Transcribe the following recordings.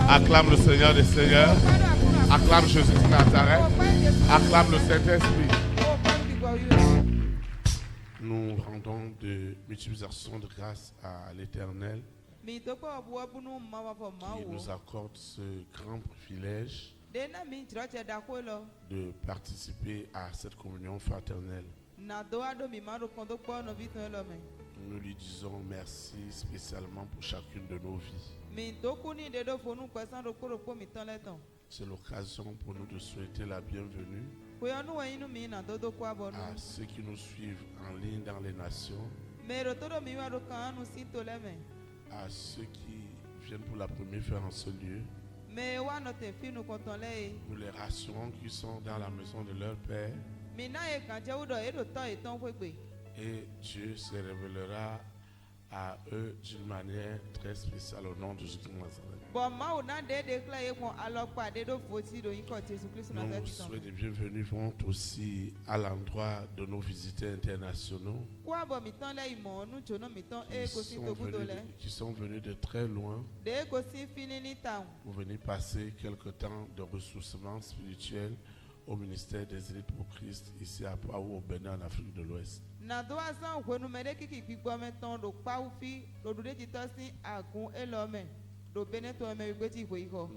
Acclame le Seigneur des Seigneurs. Acclame Jésus de Nazareth. Acclame le Saint-Esprit. Nous rendons de multiplications de grâce à l'Éternel qui nous accorde ce grand privilège de participer à cette communion fraternelle. Nous lui disons merci spécialement pour chacune de nos vies. C'est l'occasion pour nous de souhaiter la bienvenue à ceux qui nous suivent en ligne dans les nations, à ceux qui viennent pour la première fois en ce lieu. Nous les rassurons qu'ils sont dans la maison de leur Père et Dieu se révélera à eux d'une manière très spéciale au nom de Jésus de Nazareth. Nos souhaits de bienvenue vont aussi à l'endroit de nos visiteurs internationaux qui sont venus de très loin pour venir passer quelque temps de ressourcement spirituel au ministère des élites pour Christ ici à Paou, au Bénin, en Afrique de l'Ouest.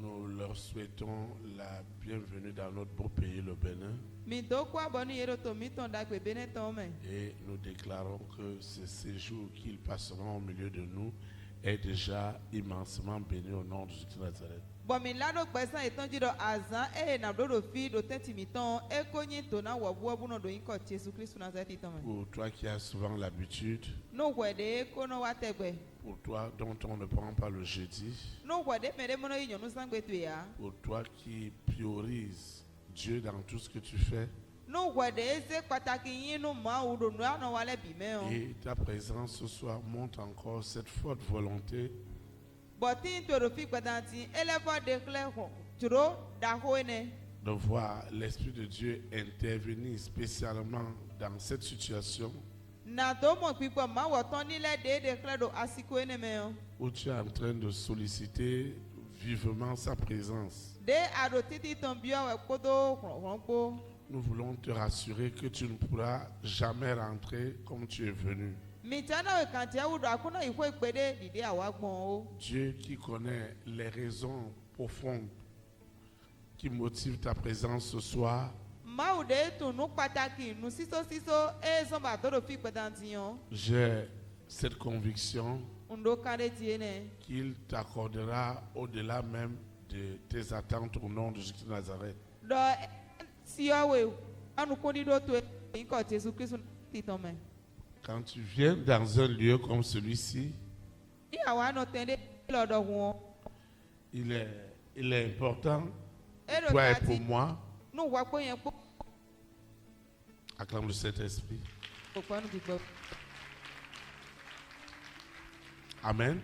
Nous leur souhaitons la bienvenue dans notre beau pays, le Bénin. Et nous déclarons que ce séjour qu'ils passeront au milieu de nous est déjà immensément béni au nom de Jésus de Nazareth. Pour toi qui as souvent l'habitude, pour toi dont on ne prend pas le jeudi, pour toi qui priorises Dieu dans tout ce que tu fais, et ta présence ce soir montre encore cette forte volonté de voir l'Esprit de Dieu intervenir spécialement dans cette situation où tu es en train de solliciter vivement sa présence. Nous voulons te rassurer que tu ne pourras jamais rentrer comme tu es venu. Dieu qui connaît les raisons profondes qui motivent ta présence ce soir, j'ai cette conviction qu'il t'accordera au-delà même de tes attentes au nom de Jésus de Nazareth. Quand tu viens dans un lieu comme celui-ci, il est important, toi et pour moi, acclame le Saint-Esprit. Amen.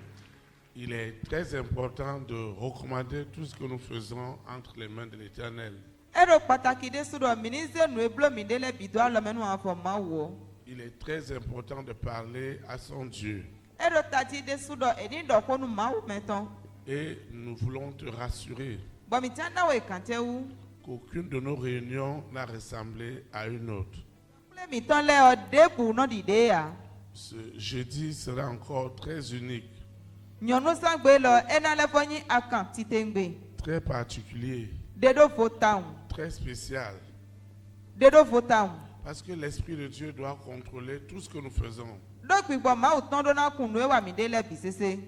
Il est très important de recommander tout ce que nous faisons entre les mains de l'Éternel. Il est très important de parler à son Dieu. Et nous voulons te rassurer qu'aucune de nos réunions n'a ressemblé à une autre. Ce jeudi sera encore très unique, très particulier, très spécial. Parce que l'Esprit de Dieu doit contrôler tout ce que nous faisons.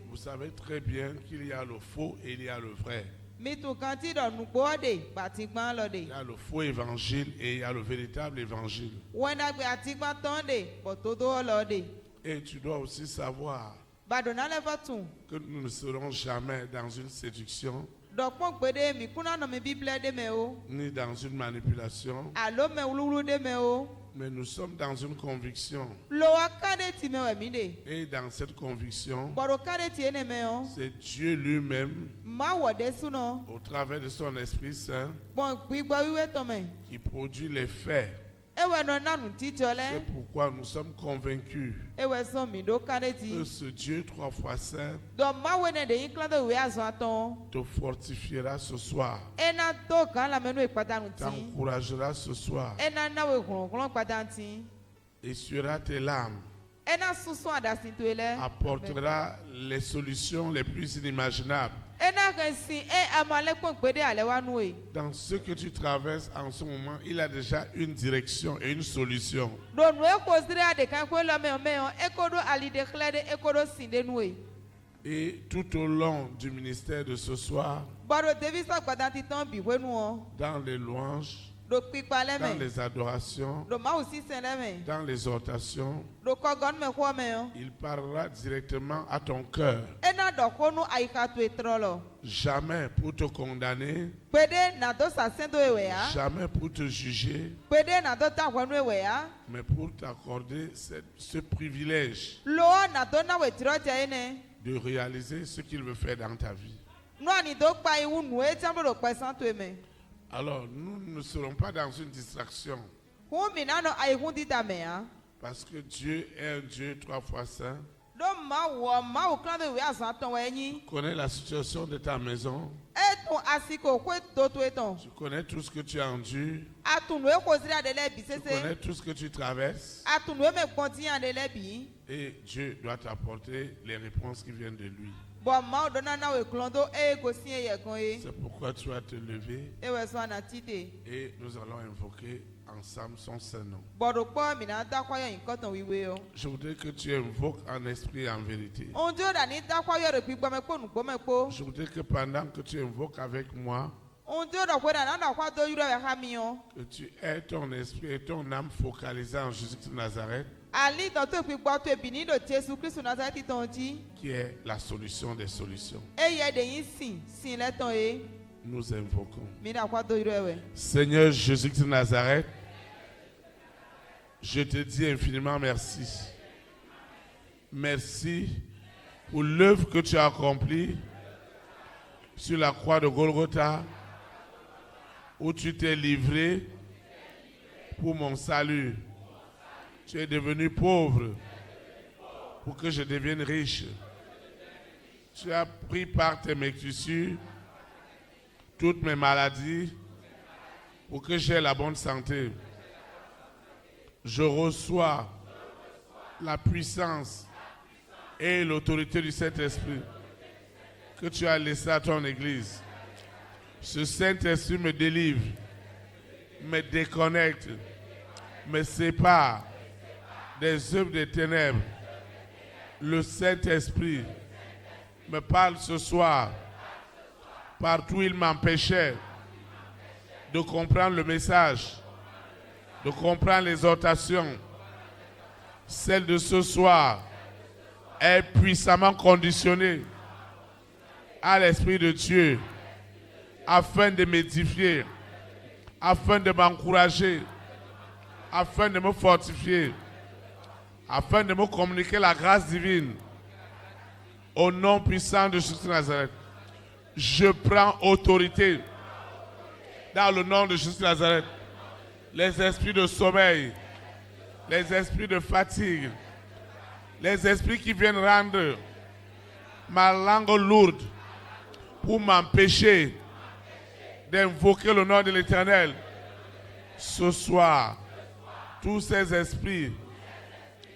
Vous savez très bien qu'il y a le faux et il y a le vrai. Il y a le faux évangile et il y a le véritable évangile. Et tu dois aussi savoir que nous ne serons jamais dans une séduction, ni dans une manipulation, mais nous sommes dans une conviction. Et dans cette conviction, c'est Dieu lui-même, au travers de son Esprit Saint, qui produit les faits C'est pourquoi nous sommes convaincus que ce Dieu 3 fois saint te fortifiera ce soir, t'encouragera ce soir, essuiera tes larmes, apportera les solutions les plus inimaginables. Dans ce que tu traverses en ce moment, il a déjà une direction et une solution. Et tout au long du ministère de ce soir, dans les louanges, dans les adorations, dans les exhortations, il parlera directement à ton cœur. Jamais pour te condamner, jamais pour te juger, mais pour t'accorder ce privilège de réaliser ce qu'il veut faire dans ta vie. Alors, nous ne serons pas dans une distraction. Parce que Dieu est un Dieu 3 fois saint. Tu connais la situation de ta maison. Tu connais tout ce que tu as enduré. Tu connais tout ce que tu traverses. Et Dieu doit t'apporter les réponses qui viennent de lui. C'est pourquoi tu vas te lever et nous allons invoquer ensemble son Saint-Nom. Je voudrais que tu invoques en esprit et en vérité. Je voudrais que pendant que tu invoques avec moi, que tu aies ton esprit et ton âme focalisés en Jésus de Nazareth, qui est la solution des solutions. Nous invoquons. Seigneur Jésus de Nazareth, je te dis infiniment merci. Merci pour l'œuvre que tu as accomplie sur la croix de Golgotha, où tu t'es livré pour mon salut. Tu es devenu pauvre pour que je devienne riche. Tu as pris par tes meurtrissures toutes mes maladies pour que j'aie la bonne santé. Je reçois la puissance et l'autorité du Saint-Esprit que tu as laissé à ton Église. Ce Saint-Esprit me délivre, me déconnecte, me sépare des œuvres des ténèbres. Le Saint-Esprit me parle ce soir. Partout il m'empêchait de comprendre le message, de comprendre l'exhortation. Celle de ce soir est puissamment conditionnée à l'Esprit de Dieu afin de m'édifier, afin de m'encourager, afin de me fortifier, afin de me communiquer la grâce divine. Au nom puissant de Jésus de Nazareth, je prends autorité dans le nom de Jésus de Nazareth. Les esprits de sommeil, les esprits de fatigue, les esprits qui viennent rendre ma langue lourde pour m'empêcher d'invoquer le nom de l'Éternel. Ce soir, tous ces esprits,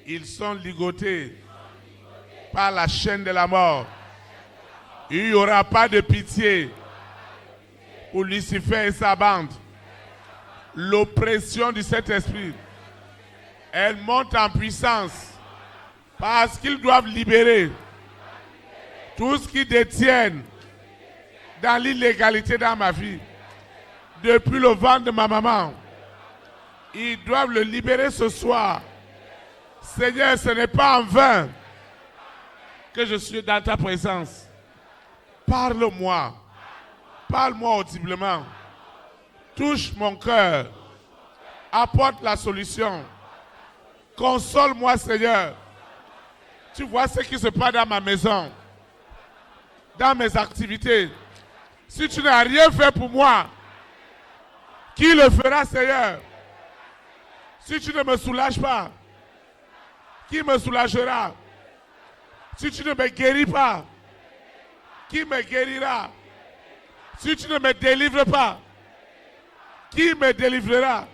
ils sont ligotés par la chaîne de la mort. Il n'y aura pas de pitié pour Lucifer et sa bande. L'oppression du Saint-Esprit, elle monte en puissance parce qu'ils doivent libérer tout ce qu'ils détiennent dans l'illégalité dans ma vie. Depuis le ventre de ma maman, ils doivent le libérer ce soir. Seigneur, ce n'est pas en vain que je suis dans ta présence. Parle-moi. Parle-moi audiblement. Touche mon cœur. Apporte la solution. Console-moi, Seigneur. Tu vois ce qui se passe dans ma maison, dans mes activités. Si tu n'as rien fait pour moi, qui le fera, Seigneur? Si tu ne me soulages pas, qui me soulagera? Si tu ne me guéris pas, qui me guérira? Si tu ne me délivres pas, qui me délivrera?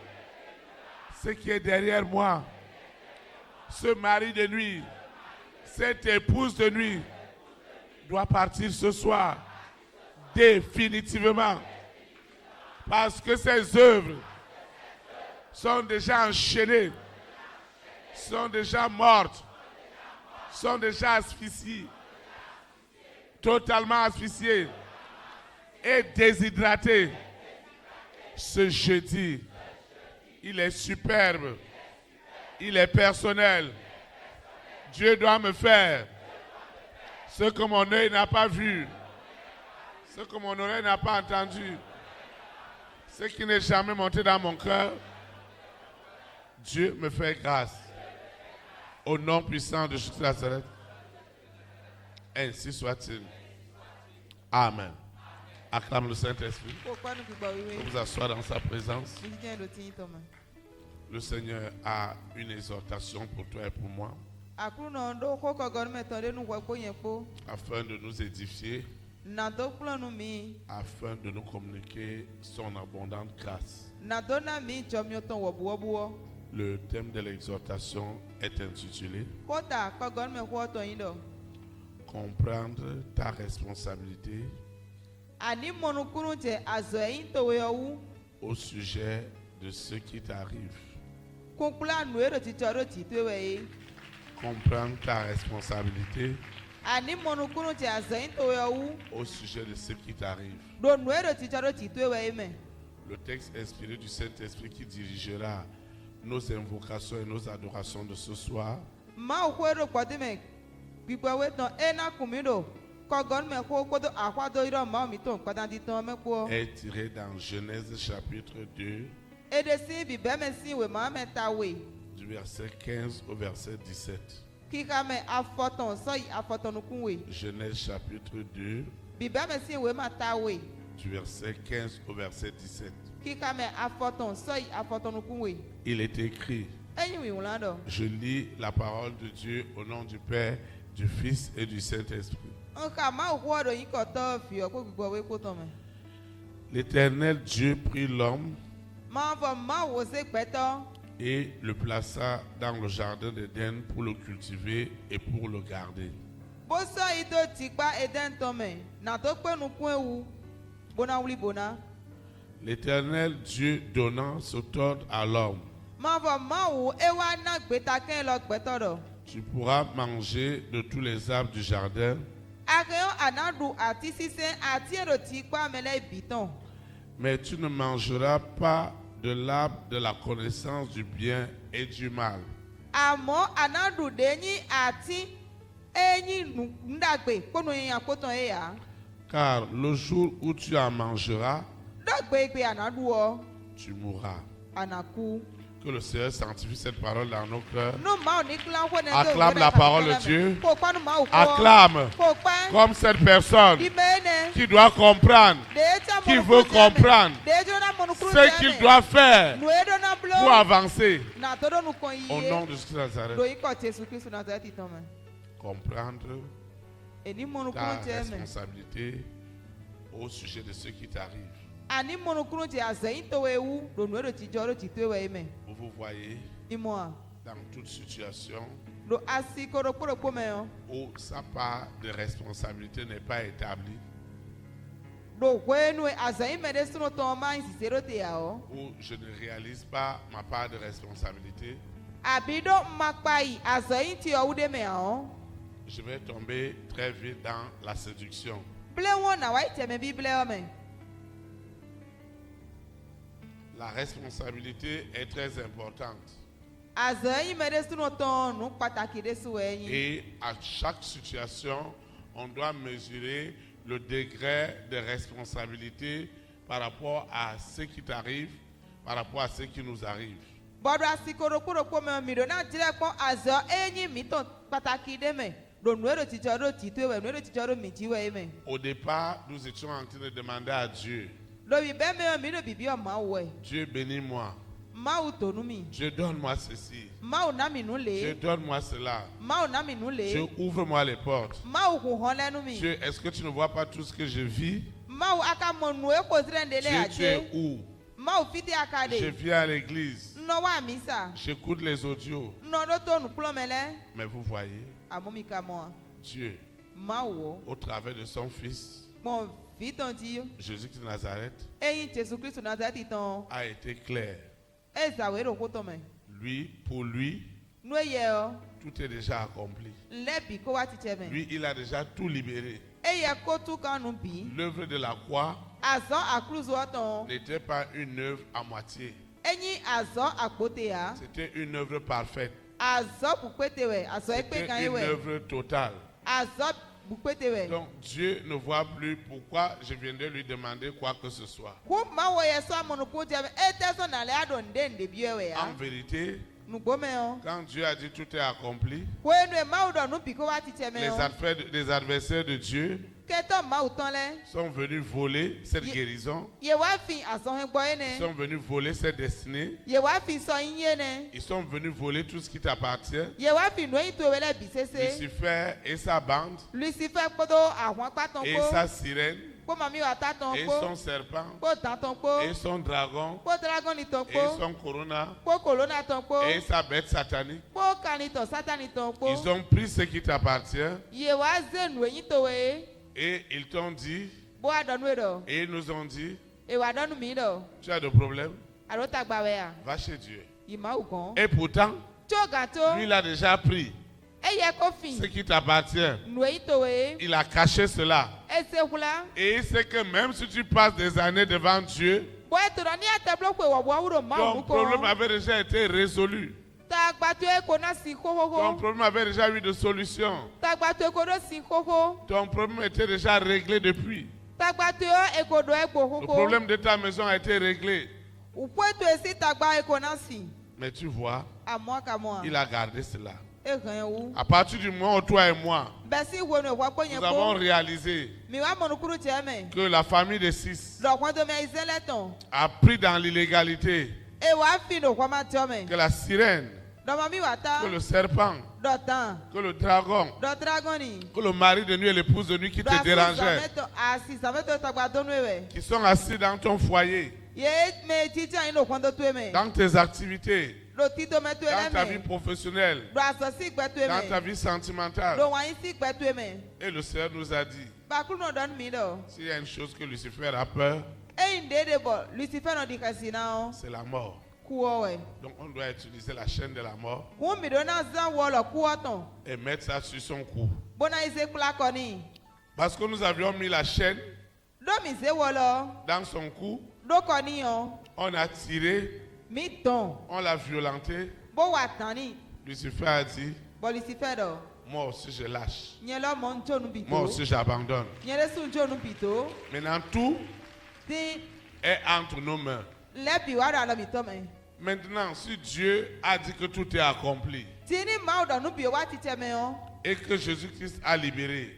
Ce qui est derrière moi, ce mari de nuit, cette épouse de nuit, doit partir ce soir, définitivement, parce que ses œuvres sont déjà enchaînées, sont déjà mortes, sont déjà asphyxiées, totalement asphyxiées et déshydratées. Ce jeudi, il est superbe, il est personnel. Dieu doit me faire ce que mon œil n'a pas vu, ce que mon oreille n'a pas entendu, ce qui n'est jamais monté dans mon cœur. Dieu me fait grâce. Au nom puissant de Jésus de Nazareth. Ainsi soit-il. Amen. Acclame le Saint-Esprit. On vous assoit dans sa présence. Le Seigneur a une exhortation pour toi et pour moi, afin de nous édifier, afin de nous communiquer son abondante grâce. Le thème de l'exhortation est intitulé Comprendre ta responsabilité au sujet de ce qui t'arrive. Comprendre ta responsabilité au sujet de ce qui t'arrive. Le texte inspiré du Saint-Esprit qui dirigera nos invocations et nos adorations de ce soir est tiré dans Genèse chapitre 2 du verset 15 au verset 17. Genèse chapitre 2 du verset 15 au verset 17. Il est écrit, je lis la parole de Dieu au nom du Père, du Fils et du Saint-Esprit. L'Éternel Dieu prit l'homme et le plaça dans le jardin d'Éden pour le cultiver et pour le garder. L'Éternel Dieu donnant cet ordre à l'homme, tu pourras manger de tous les arbres du jardin, mais tu ne mangeras pas de l'arbre de la connaissance du bien et du mal. Car le jour où tu en mangeras, tu mourras. Que le Seigneur sanctifie cette parole dans nos cœurs. Acclame la parole de Dieu. Acclame comme cette personne qui doit comprendre, qui veut comprendre ce qu'il doit faire pour avancer. Au nom de Jésus de Nazareth. Comprendre ta responsabilité au sujet de ce qui t'arrive. Vous voyez, dans toute situation où sa part de responsabilité n'est pas établie, où je ne réalise pas ma part de responsabilité, je vais tomber très vite dans la séduction. La responsabilité est très importante. Et à chaque situation, on doit mesurer le degré de responsabilité par rapport à ce qui t'arrive, par rapport à ce qui nous arrive. Au départ, nous étions en train de demander à Dieu, Dieu bénis-moi, Je donne-moi ceci. Je donne-moi cela. Dieu, ouvre-moi les portes. Dieu, est-ce que tu ne vois pas tout ce que je vis? Dieu, tu es où? Je viens à l'église. J'écoute les audios. Mais vous voyez, Dieu, au travers de son Fils, Jésus-Christ de Nazareth, a été clair. Pour lui, tout est déjà accompli. Lui, il a déjà tout libéré. L'œuvre de la croix n'était pas une œuvre à moitié. C'était une œuvre parfaite. C'était une œuvre totale. Donc Dieu ne voit plus pourquoi je viendrais lui demander quoi que ce soit. En vérité, quand Dieu a dit tout est accompli, les adversaires de Dieu sont venus voler cette guérison. Ils sont venus voler cette destinée. Ils sont venus voler tout ce qui t'appartient. Lucifer et sa bande, et sa sirène, et son serpent, et son dragon, et son corona, et sa bête satanique. Ils ont pris ce qui t'appartient. Et ils t'ont dit, et ils nous ont dit, tu as des problèmes, va chez Dieu. Et pourtant, lui, il a déjà pris ce qui t'appartient. Il a caché cela. Et il sait que même si tu passes des années devant Dieu, ton problème avait déjà été résolu. Ton problème avait déjà eu de solution. Ton problème était déjà réglé depuis. Le problème de ta maison a été réglé. Mais tu vois, il a gardé cela. À partir du moment où toi et moi, nous avons réalisé que la famille de 6 a pris dans l'illégalité, que la sirène, que le serpent, que le dragon, que le mari de nuit et l'épouse de nuit qui te dérangeaient, qui sont assis dans ton foyer, dans tes activités, dans ta vie professionnelle, dans ta vie sentimentale. Et le Seigneur nous a dit, s'il y a une chose que Lucifer a peur, c'est la mort. Donc on doit utiliser la chaîne de la mort et mettre ça sur son cou. Parce que nous avions mis la chaîne dans son cou, on a tiré, on l'a violenté. Lucifer a dit, moi aussi je lâche. Moi aussi j'abandonne. Maintenant tout est entre nos mains. Maintenant, si Dieu a dit que tout est accompli et que Jésus-Christ a libéré,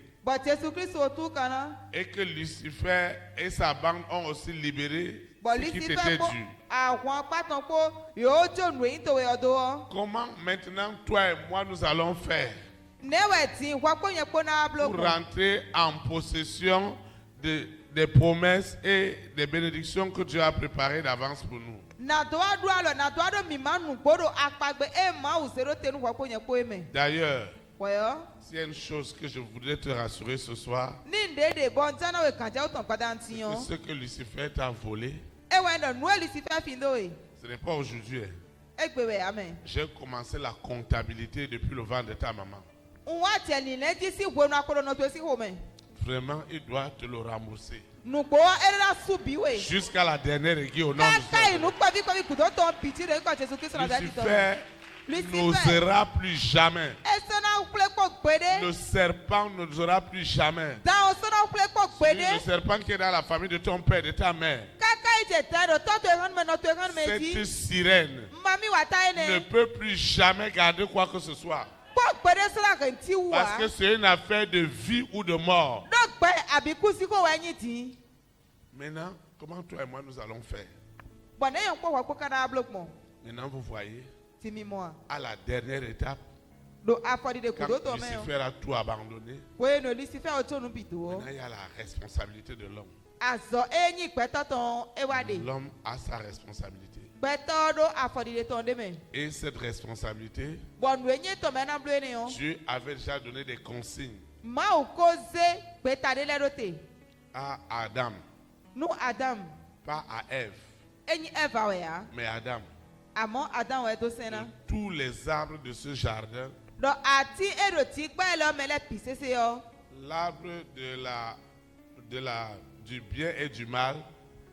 et que Lucifer et sa bande ont aussi libéré ce qui t'était dû, comment maintenant toi et moi nous allons faire pour rentrer en possession des promesses et des bénédictions que Dieu a préparées d'avance pour nous? D'ailleurs, s'il y a une chose que je voudrais te rassurer ce soir, c'est que ce que Lucifer t'a volé, ce n'est pas aujourd'hui. J'ai commencé la comptabilité depuis le ventre de ta maman. Vraiment, il doit te le rembourser. Jusqu'à la dernière aiguille au nom de Lucifer n'osera plus jamais. Le serpent n'osera plus jamais. Le serpent qui est dans la famille de ton père, de ta mère. Cette sirène ne peut plus jamais garder quoi que ce soit. Parce que c'est une affaire de vie ou de mort. Maintenant, comment toi et moi nous allons faire? Maintenant, vous voyez, Timi-moi. à la dernière étape, Do afodi de kudo to quand me. Lucifer a tout abandonné, We no Lucifer o to nu bito. maintenant il y a la responsabilité de l'homme. Azo enyi peto ton ewade. L'homme a sa responsabilité. Peto do afodi de ton de me. Et cette responsabilité, Bon enyi to me na blue ne yo. Dieu avait déjà donné des consignes Ma o koze peta de lerote. à Adam, Nu Adam. pas à Ève, Enyi Eva we ya. mais Adam. Amo Adam we do sena. Tous les arbres de ce jardin, Do ati eroti pa lo mele pisese yo. l'arbre du bien et du mal,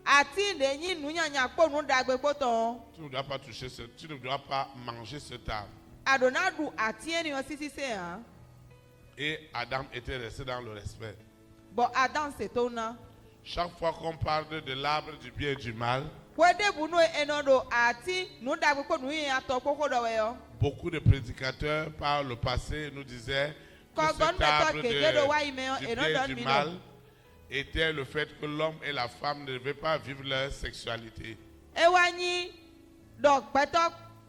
Ati nenyi nu nyanya po nu dagbe po ton. tu ne dois pas toucher tu ne dois pas manger cet arbre. Adona du ati eni yo sisi se ya. Et Adam était resté dans le respect. Bon Adam se to na. Chaque fois qu'on parle de l'arbre du bien et du mal, Kwede bunu enodo ati nu dagbe po nu yin ato koko do we yo. beaucoup de prédicateurs par le passé nous disaient que cet arbre du bien et du mal était le fait que l'homme et la femme ne devaient pas vivre leur sexualité. Ewanyi do peto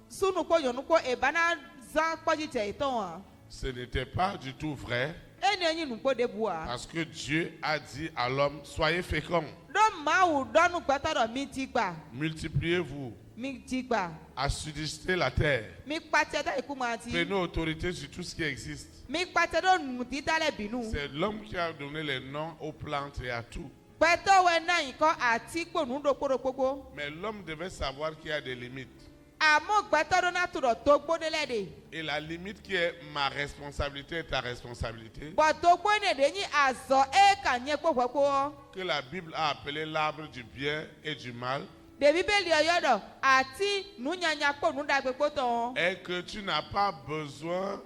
sunu ko yonu ko e bana za kwaji te iton. Ce n'était pas du tout vrai Eni enyi nu ko de bua. parce que Dieu a dit à l'homme, soyez féconds, Do mawu donu peto do mi ti gba. multipliez-vous, Mi ti gba. assujettissez la terre, Mi pate da ikumati. prenez autorité sur tout ce qui existe. Mi pate do nu ti dale binu. C'est l'homme qui a donné les noms aux plantes et à tout. Peto we na yin ko ati po nu do poro popo. Mais l'homme devait savoir qu'il y a des limites. Amo peto do na tu do to gbodele de. Et la limite qui est ma responsabilité est ta responsabilité, Bo to gbo ne de yin azo e kan ye popo. que la Bible a appelé l'arbre du bien et du mal, De bibeli oyodo ati nu nyanya po nu dagbe po ton. est que tu n'as pas besoin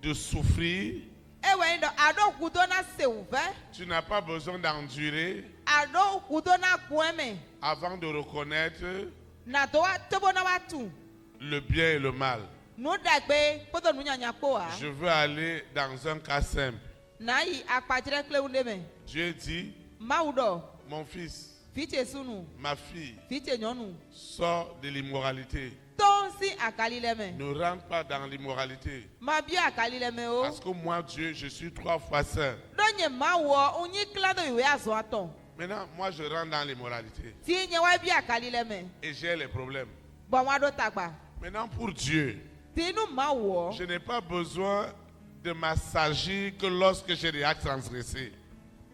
de souffrir, Ewe ndo ado kudo na seuve. tu n'as pas besoin d'endurer Ado kudo na kueme. avant de reconnaître Na to wa tobo na watu. le bien et le mal. Nu dagbe poto nu nyanya po a. Je veux aller dans un cas simple. Na yi akpajire kle unde me. Dieu dit, Maudo mon fils, fiche sunu. ma fille, Fiche nyonu. sors de l'immoralité. Ton si akali le me. Ne rentre pas dans l'immoralité. Ma bi akali le me o. Parce que moi, Dieu, je suis 3 fois saint. Donye ma wo unyi klado iwe azo aton. Maintenant, moi, je rentre dans l'immoralité. Ti nye wa bi akali le me. Et j'ai les problèmes. Bon wa do tagba. Maintenant, pour Dieu, Ti nu ma wo. je n'ai pas besoin de m'assagir que lorsque j'ai déjà transgressé.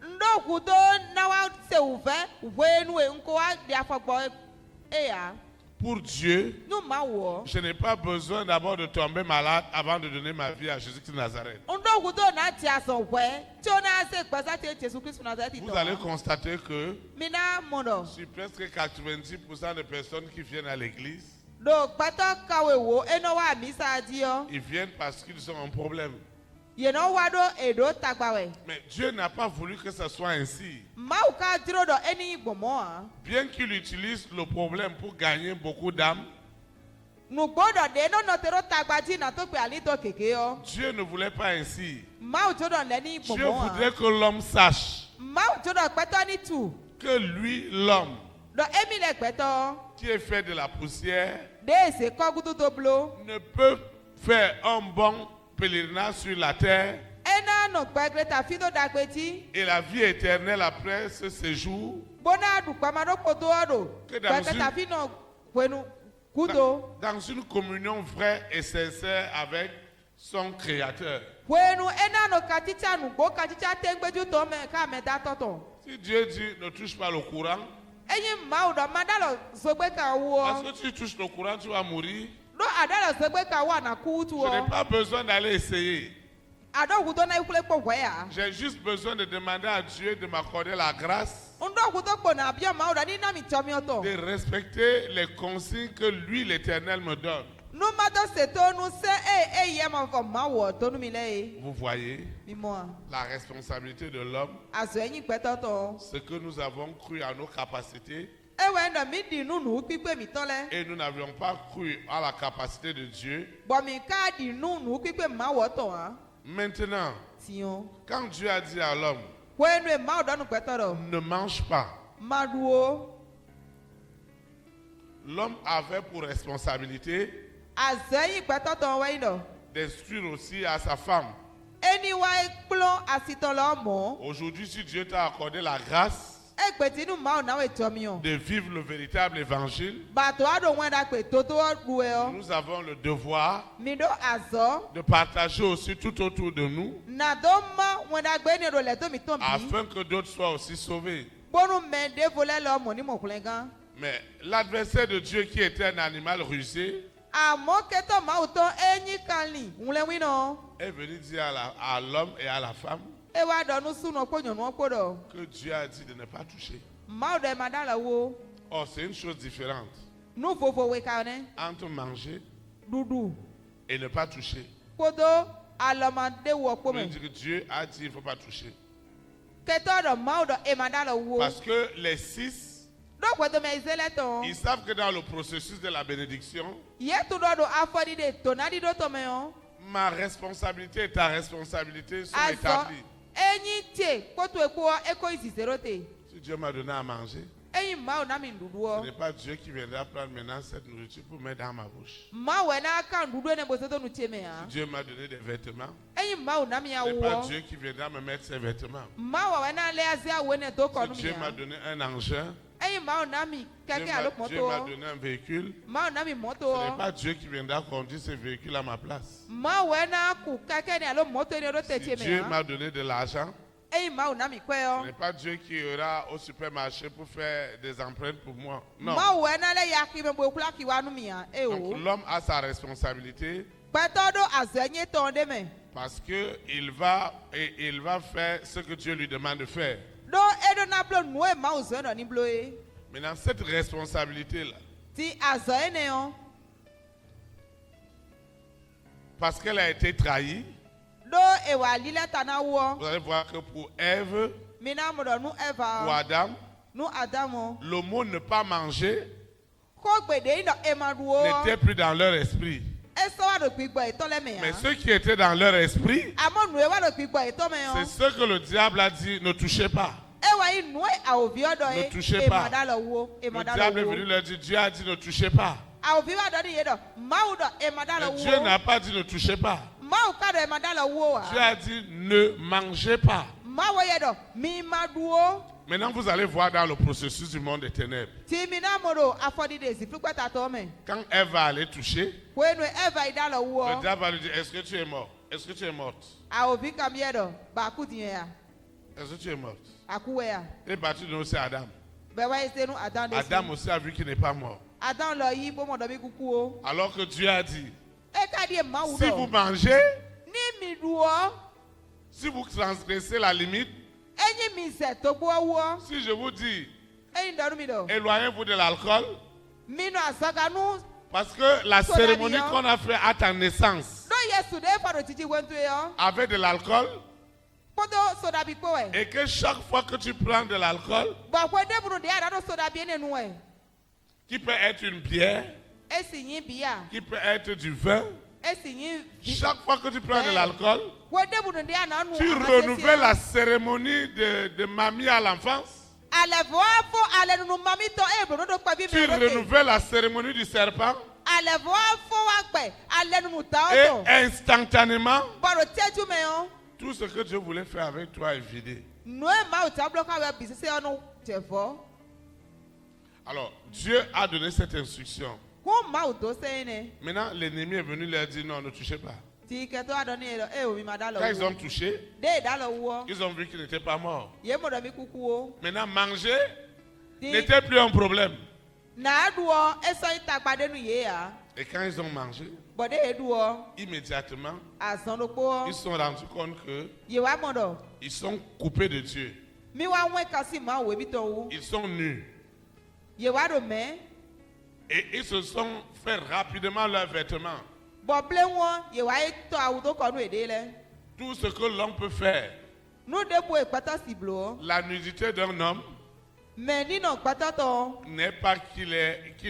Ndo kudo na wa seuve. Wenu e nko wa di afogbo e ya. Pour Dieu, Nu ma wo. je n'ai pas besoin d'abord de tomber malade avant de donner ma vie à Jésus-Christ de Nazareth. Ndo kudo na ti aso we. Ti o na se gbasa ti Jésus Christ Nazareth Vous allez ton. constater que Mina mondo. sur presque 90% de personnes qui viennent à l'église, Do peto kawe wo eno wa misa di yo. ils viennent parce qu'ils ont un problème. You know what do edo tagbawe. Mais Dieu n'a pas voulu que ça soit ainsi. Mauka diro do eni igbomo. Bien qu'il utilise le problème pour gagner beaucoup d'âmes, Nu gbodo de no no tero tagbaji na to pe alito keke yo. Dieu ne voulait pas ainsi. Mau jodo leni Dieu igbomo. voudrait que l'homme sache Mau jodo peto ni tu. que lui, l'homme, Do emi le peto. qui est fait de la poussière, De se kogutu to blo. ne peut faire un bon pèlerinage sur la terre Ena no pegre ta fido dagbeti. et la vie éternelle après ce séjour. Bona du pamado kodo odo. Que dans Pegre ta une- fino kwenu kudo. Dans une communion vraie et sincère avec son Créateur. Kwenu ena no katicha nu go katicha tengbeju to me ka me da toto. Si Dieu dit ne touche pas le courant, Eyin mau do madalo zogbe ka wo. parce que si tu touches le courant, tu vas mourir. Do adalo zogbe ka wa na kutu Je n'ai o. pas besoin d'aller essayer. Ado kuto na ikule po ya. J'ai juste besoin de demander à Dieu de m'accorder la grâce Ndo kuto po na bia mau da ni na mi chomi oto. de respecter les consignes que lui, l'Éternel, me donne. No matter se to nu se ye ma fo ma wo to nu mi le. Vous voyez, Mi mo. la responsabilité de l'homme, Azo eyin peto to. ce que nous avons cru à nos capacités Ewe ndo mi di nu nu pipe mi to le. et nous n'avions pas cru à la capacité de Dieu. Bo mi ka di nu nu pipe ma wo to ha. Maintenant, Tion. quand Dieu a dit à l'homme, Kwenu e ma do nu peto do. ne mange pas, Maduo. L'homme avait pour responsabilité Azɛyi gbɛtɔ tɔn wɛyi dɔ. d'instruire aussi à sa femme. Eni wa ekplɔ asitɔ le ɔmɔ. Aujourd'hui, si Dieu t'a accordé la grâce Egbeti nu maaw na etɔ mi o. de vivre le véritable évangile, Bato aɖo ŋɔɛ ɖa kpe toto ɖu yɔ. nous avons le devoir Mi ɖo azɔ. de partager aussi tout autour de nous Nado ma ŋɔɛ ɖa gbe ne ɖo le to mi tɔn bi. afin que d'autres soient aussi sauvés. Bonu mɛ devo lɛ le ɔmɔ ni mɔkulɛ gã. Mais l'adversaire de Dieu qui était un animal rusé Amɔ ketɔ maaw tɔ enyi kali ŋlɛ wi nɔ. est venu dire à l'homme et à la femme Ewa dɔ nu sunɔ kpo nyɔnua kpo dɔ. que Dieu a dit de ne pas toucher. Maaw ɖe ma ɖa le wo. Or, c'est une chose différente Nu vovowoe ka ne. entre manger Ɖuɖu. et ne pas toucher. Kpodo alɔmade wɔ kpo On me. dit que Dieu a dit qu'il ne faut pas toucher. Ketɔ ɖe maaw ɖe ema ɖa le wo. Parce que les 6, Ɖo kpɔdo me eze lɛ ils tɔn. savent que dans le processus de la bénédiction, Yetu ɖɔ ɖo afɔ ɖi de tona ɖi ɖo tɔmɛ yɔ. ma responsabilité et ta responsabilité sont Azɔ établies. enyi tie kpoto ekpo eko yi zise ɖo te. Si Dieu m'a donné à manger, Eyi maaw na mi nuɖuɖu ce n'est wɔ. pas Dieu qui viendra prendre maintenant cette nourriture pour mettre dans ma bouche. Maaw na ka nuɖuɖu ne bosoto nu tie me ya. Si Dieu m'a donné des vêtements, Eyi maaw na mi ce n'est pas awɔ. Dieu qui viendra me mettre ses vêtements. Maaw na lé aze awo ne do kɔ nu Si mi Dieu m'a ya. donné un engin, Eyi maaw na mi kɛkɛ alo Dieu mɔto m'a wɔ. donné un véhicule, Maaw na mi mɔto ce n'est wɔ. pas Dieu qui viendra conduire ce véhicule à ma place. Maaw na ku kɛkɛ ne alo mɔto ne ɖo te Si tie me Dieu ya. m'a donné de l'argent, Eyi maaw na mi kɔe ce yɔ. n'est pas Dieu qui ira au supermarché pour faire des empreintes pour moi. Non. Maaw na lé yaki me bo kula ki wa nu mi ya. E Donc o. l'homme a sa responsabilité Gbɛtɔ ɖo azɛ nye tɔn de me. parce qu'il va faire ce que Dieu lui demande de faire. Ɖo eɖo na blo nue maaw zɔ nɔ ni blo ye. Maintenant, cette responsabilité-là, Ti azɔ ene yɔ. parce qu'elle a été trahie, Ɖo ewa li lɛ ta na wɔ. vous allez voir que pour Ève Mina mo ɖɔ nu ou Eva. Adam, Nu Adamu. le mot ne pas manger Ko gbede yi nɔ ema ɖu wo. n'était plus dans leur esprit. Esɔ wa ɖo kpigbɔ etɔ lɛ me Mais ya. ce qui était dans leur esprit, Amɔ nue wa ɖo kpigbɔ etɔ me c'est yɔ. ce que le diable a dit, ne touchez pas. Ewa yi nue awovi yɔ dɔ Ne ye. touchez pas. Ema ɖa le wo. Le Ema ɖa diable le est wo. venu leur dire, Dieu a dit, ne touchez pas. Awovi wa dɔ ni ye dɔ. Maaw dɔ ema ɖa le Mais Dieu wo. n'a pas dit, ne touchez pas. Maaw ka dɔ ema ɖa le wo wa. Dieu a dit, ne mangez pas. Maaw ye dɔ mi ma ɖu wo. Maintenant, vous allez voir dans le processus du monde des ténèbres. Ti mi na mo ɖo afɔɖi de zi fukpɛta tɔ me. Quand Ève va aller toucher, Ko enue Eva yi ɖa le wo. le diable va lui dire, est-ce que tu es mort? Est-ce que tu es morte? Awovi kam ye dɔ ba ku diɛ ya. Est-ce que tu es morte? Aku wɛ ya. Et battu de nous, c'est Adam. Bɛ wa ye se nu Adam de si. Adam aussi a vu qu'il n'est pas mort. Adam lɔ yi bo mɔ dɔ mi kuku o. Alors que Dieu a dit, E ka di ye maaw si vous dɔ. mangez, Ni mi ɖu wɔ. si vous transgressez la limite, Enyi mi zɛ togbo wɔ. si je vous dis, Eyi dɔ nu mi dɔ. éloignez-vous de l'alcool, Mi nɔ azɔganu. parce que la Soda cérémonie Dion. qu'on a fait à ta naissance Ɖo Yesu de efa ɖo titi wɛntu ye yɔ. avait de l'alcool, Kpodo sodabi kpo wɛ. et que chaque fois que tu prends de l'alcool, Bɔn ko debunu de ya ɖo sodabi ne nu wɛ. qui peut être une bière, Esi nyi bia. qui peut être du vin, Esi nyi. chaque fois que tu prends de l'alcool, Ko debunu de ya na nu. tu renouvelles la cérémonie de mamie à l'enfance, Alɛvɔ afɔ alɛ nunu mami tɔ eye bolo ɖo kpa tu bibi ɖo te. renouvelles la cérémonie du serpent, Alɛvɔ afɔ wa gbɛ alɛ nunu ta et o tɔ. instantanément, Bɔlɔ tɛju me yɔ. tout ce que Dieu voulait faire avec toi est vidé. Nue maaw ta blɔ k'awɛ bi sise yɔ nu tɛ fɔ. Alors, Dieu a donné cette instruction. Ko maaw do se ne. Maintenant, l'ennemi est venu leur dire non, ne touchez pas. Ti kɛtɔ adɔ ne ye dɔ e o mi ma da Quand lɛ ils ont wo. touché, De da lɛ wo. ils ont vu qu'il n'était pas mort. Ye mo dɔ mi kuku o. Maintenant, manger Ti n'était plus un problème. na ɖuɔ esɔ yi tagba de nu ye ya. Et quand ils ont mangé, Bɔde ye ɖuɔ immédiatement, azɔn ɖo kpo. ils se sont rendus compte Ye wa mɔ dɔ. qu'ils sont coupés de Dieu. Mi wa ŋue kasi maaw ebi tɔ wo. Ils sont nus. Ye wa ɖo mɛ. Et ils se sont fait rapidement leurs vêtements. Bɔ ble ŋɔ ye wa ye tɔ awu do kɔ nu ede lɛ. Tout ce que l'homme peut faire, Nu de bo ekpɛtɔ si blo. la nudité d'un homme Mɛ ninɔ kpɛtɔ tɔ. n'est pas qu'il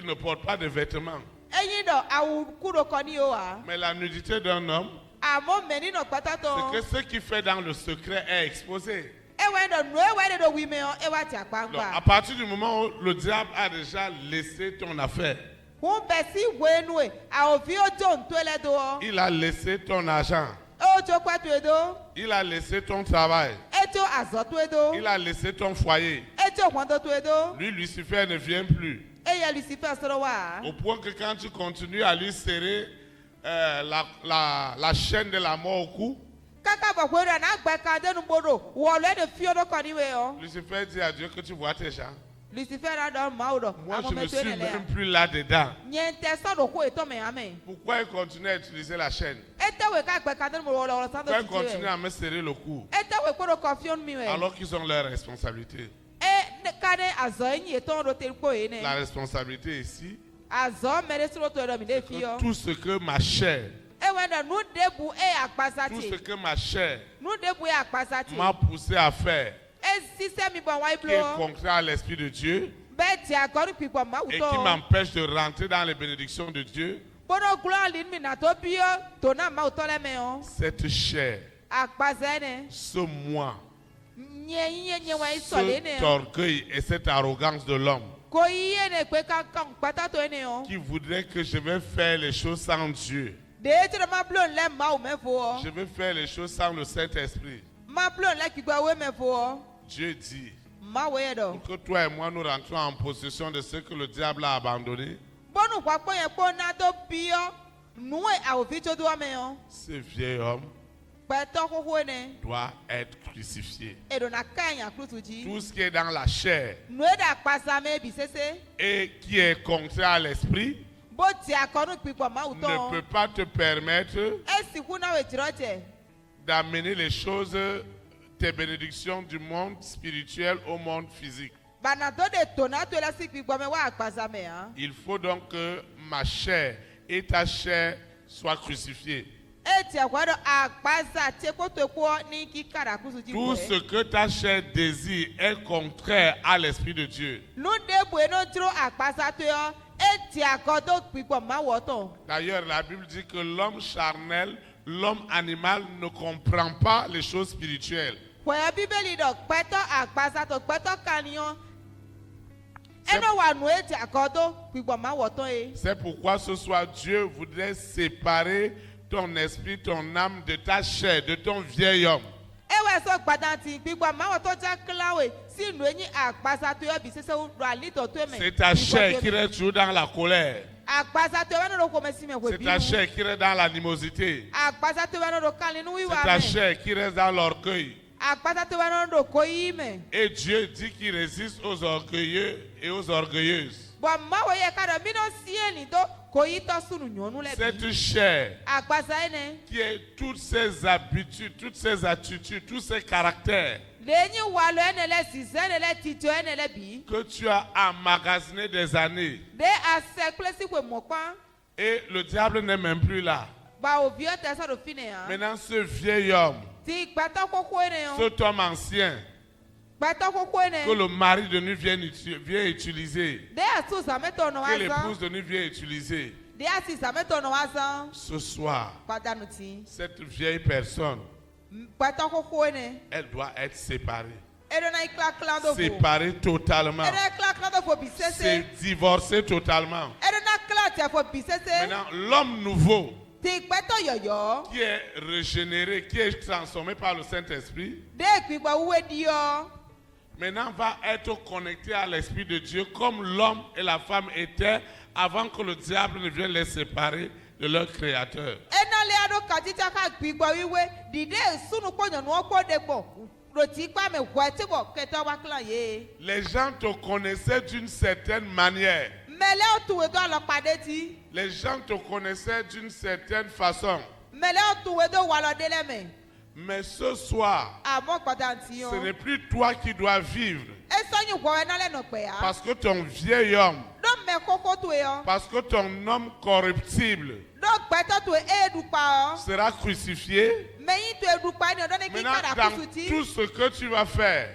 ne porte pas de vêtements. Eyi dɔ awu ku do kɔ ni o wa. Mais la nudité d'un homme, Amɔ mɛ ninɔ kpɛtɔ c'est que tɔ. ce qu'il fait dans le secret est exposé. E à partir du moment où le diable a déjà laissé ton affaire, il a laissé ton argent, il a laissé ton travail, il a laissé ton foyer. Lui, Lucifer ne vient plus. Au point que quand tu continues à lui serrer la chaîne de la mort au cou, Lucifer dit à Dieu que tu vois tes gens. Moi, je ne suis même plus là-dedans. Pourquoi il continue à utiliser la chaîne? Pourquoi il continue à me serrer le cou? Alors qu'ils ont leur responsabilité. La responsabilité ici, tout ce que ma chair, tout ce que ma chair m'a poussé à faire, qui est contraire à l'Esprit de Dieu et qui m'empêche de rentrer dans les bénédictions de Dieu, cette chair, ce moi, cet orgueil et cette arrogance de l'homme qui voudrait que je vais faire les choses sans Dieu, je vais faire les choses sans le Saint-Esprit. Dieu dit que toi et moi nous rentrons en possession de ce que le diable a abandonné. Ce vieil homme doit être crucifié. Tout ce qui est dans la chair et qui est contraire à l'esprit ne peut pas te permettre d'amener les choses, tes bénédictions du monde spirituel au monde physique. Il faut donc que ma chair et ta chair soient crucifiées. Tout ce que ta chair désire est contraire à l'Esprit de Dieu. D'ailleurs, la Bible dit que l'homme charnel, l'homme animal ne comprend pas les choses spirituelles. C'est pourquoi ce soir Dieu voudrait séparer ton esprit, ton âme de ta chair, de ton vieil homme. C'est ta chair qui reste toujours dans la colère. C'est ta chair qui reste dans l'animosité. C'est ta chair qui reste dans l'orgueil. Et Dieu dit qu'il résiste aux orgueilleux et aux orgueilleuses. Cette chair qui est toutes ses habitudes, toutes ses attitudes, tous ses caractères que tu as emmagasiné des années. Et le diable n'est même plus là. Maintenant, ce vieil homme, cet homme ancien que le mari de nous vient utiliser, que l'épouse de nous vient utiliser, ce soir, cette vieille personne, elle doit être séparée. Séparée totalement. C'est divorcé totalement. Maintenant, l'homme nouveau qui est régénéré, qui est transformé par le Saint-Esprit, maintenant va être connecté à l'Esprit de Dieu comme l'homme et la femme étaient avant que le diable ne vienne les séparer de leur Créateur. Les gens te connaissaient d'une certaine manière. Les gens te connaissaient d'une certaine façon. Mais ce soir, ce n'est plus toi qui dois vivre. Parce que ton vieil homme, parce que ton homme corruptible sera crucifié. Maintenant, dans tout ce que tu vas faire,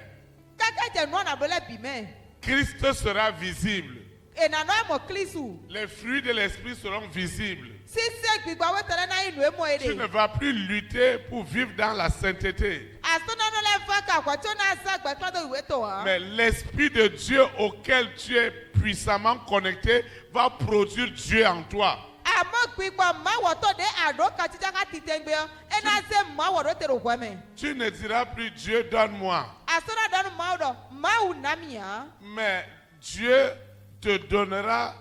Christ sera visible. Les fruits de l'esprit seront visibles. Tu ne vas plus lutter pour vivre dans la sainteté. Mais l'Esprit de Dieu auquel tu es puissamment connecté va produire Dieu en toi. Tu ne diras plus Dieu donne-moi. Mais Dieu te donnera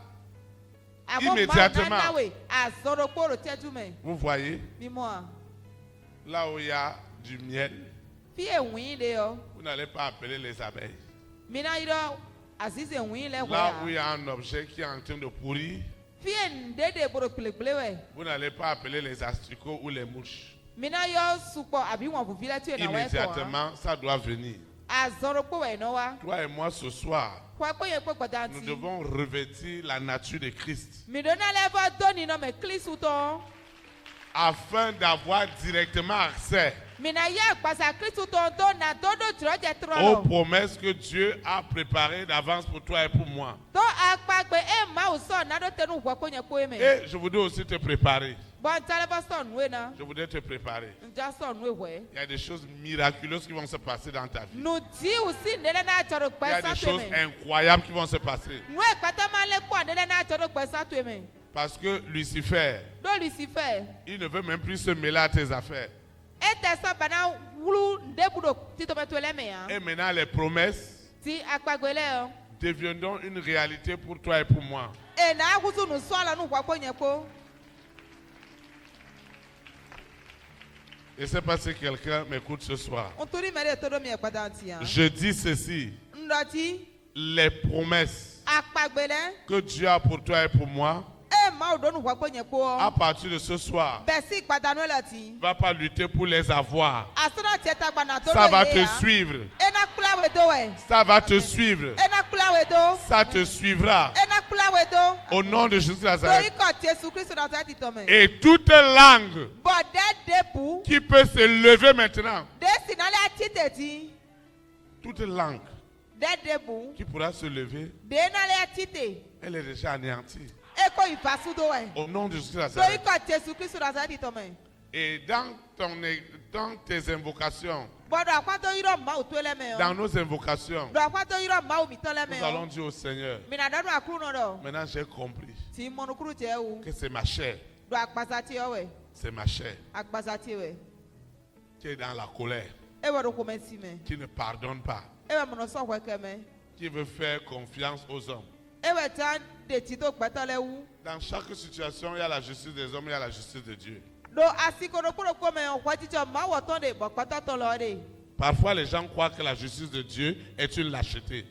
immédiatement. Vous voyez, là où il y a du miel, vous n'allez pas appeler les abeilles. Là où il y a un objet qui est en train de pourrir, vous n'allez pas appeler les asticots ou les mouches. Immédiatement, ça doit venir. Toi et moi ce soir, nous devons revêtir la nature de Christ afin d'avoir directement accès aux promesses que Dieu a préparées d'avance pour toi et pour moi. Et je voudrais aussi te préparer. Je voudrais te préparer. Il y a des choses miraculeuses qui vont se passer dans ta vie. Il y a des choses incroyables qui vont se passer. Parce que Lucifer, il ne veut même plus se mêler à tes affaires. Et maintenant les promesses deviendront une réalité pour toi et pour moi. Je ne sais pas si quelqu'un m'écoute ce soir. Je dis ceci. Les promesses que Dieu a pour toi et pour moi, à partir de ce soir, ne va pas lutter pour les avoir. Ça va te suivre. Ça va te suivre. Ça te suivra. Au nom de Jésus Nazareth. Et toute langue qui peut se lever maintenant, toute langue qui pourra se lever, elle est déjà anéantie. Au nom de Jésus Nazareth. Et dans tes invocations, dans nos invocations, nous allons dire au Seigneur, maintenant j'ai compris que c'est ma chair. C'est ma chair qui est dans la colère, qui ne pardonne pas, qui veut faire confiance aux hommes. Dans chaque situation, il y a la justice des hommes, il y a la justice de Dieu. Parfois, les gens croient que la justice de Dieu est une lâcheté.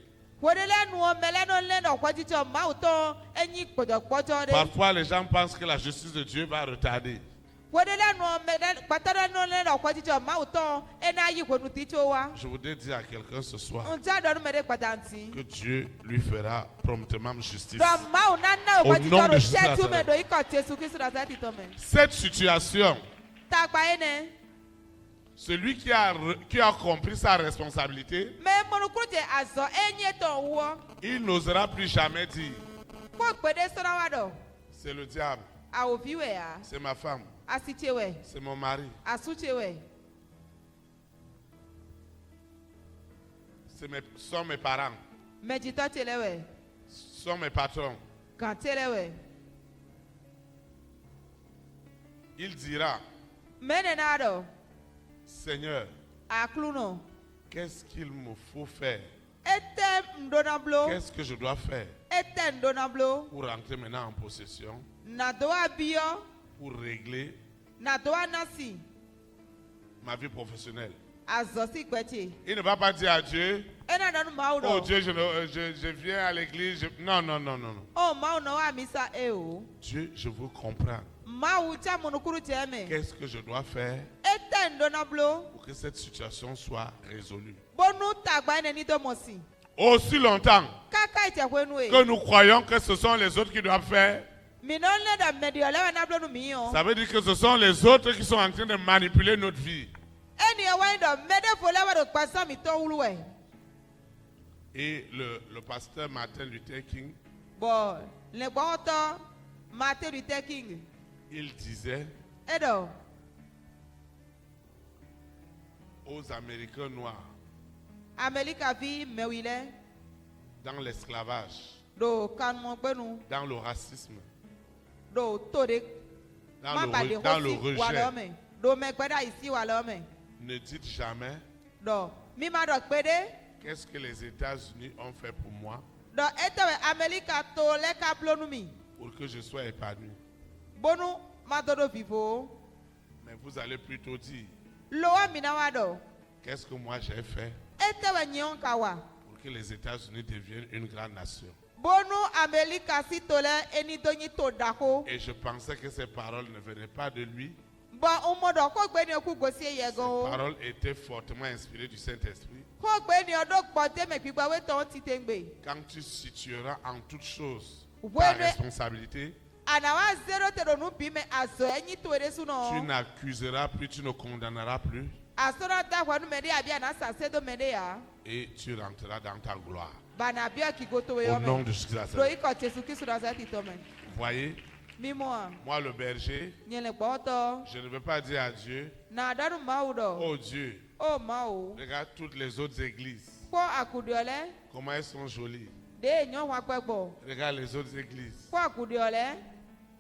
Parfois, les gens pensent que la justice de Dieu va retarder. Je voudrais dire à quelqu'un ce soir que Dieu lui fera promptement justice. Au nom de Jésus. Cette situation, celui qui a compris sa responsabilité, il n'osera plus jamais dire c'est le diable, c'est ma femme, c'est mon mari, sont mes parents, sont mes patrons. Il dira, Seigneur, qu'est-ce qu'il me faut faire? Qu'est-ce que je dois faire pour rentrer maintenant en possession, pour régler ma vie professionnelle? Il ne va pas dire à Dieu, oh Dieu, je viens à l'église. Non. Dieu, je veux comprendre. Qu'est-ce que je dois faire pour que cette situation soit résolue? Aussi longtemps que nous croyons que ce sont les autres qui doivent faire, ça veut dire que ce sont les autres qui sont en train de manipuler notre vie. Et le pasteur Martin Luther King, il disait aux Américains noirs, Amelika vi mewile. Dans l'esclavage. Do kanmo gbenu. Dans le racisme. Do tode. Dans le rejet. Do megbeda ici walome. Ne dites jamais. Do mi ma do pede. Qu'est-ce que les États-Unis ont fait pour moi? Do etewe Amelika to le kaplonu mi. Pour que je sois épanoui. Bonu ma dodo vivo. Mais vous allez plutôt dire. Loa minawado. Qu'est-ce que moi j'ai fait? Etewe nyon kawa. Pour que les États-Unis deviennent une grande nation. Bonu Amelika si tole eni donyi to dako. Et je pensais que ces paroles ne venaient pas de lui. Bon omodo ko gbe ni oku gosi Ces yego. paroles étaient fortement inspirées du Saint-Esprit. Ko gbe ni odo gbote me gbigba we ton ti tengbe. Quand tu situeras en toutes choses ta Wene- responsabilité, Anawa zero te do nu bi me azo enyi to ere su tu no. n'accuseras plus, tu ne condamneras plus Asora da kwa nu mede abia na sase do mede ya. et tu rentreras dans ta gloire. Bana bia ki goto we Au yo nom me. de Jésus-Christ. Do iko Jesu Kristo da zati to me. Vous voyez, Mimo a. moi le berger, Nyele gboto. je ne veux pas dire à Dieu, Na danu maudo. oh Dieu, O mau. regarde toutes les autres églises, Ko akudiole. comment elles sont jolies. De nyon wa pegbo. Regarde les autres églises. Ko akudiole.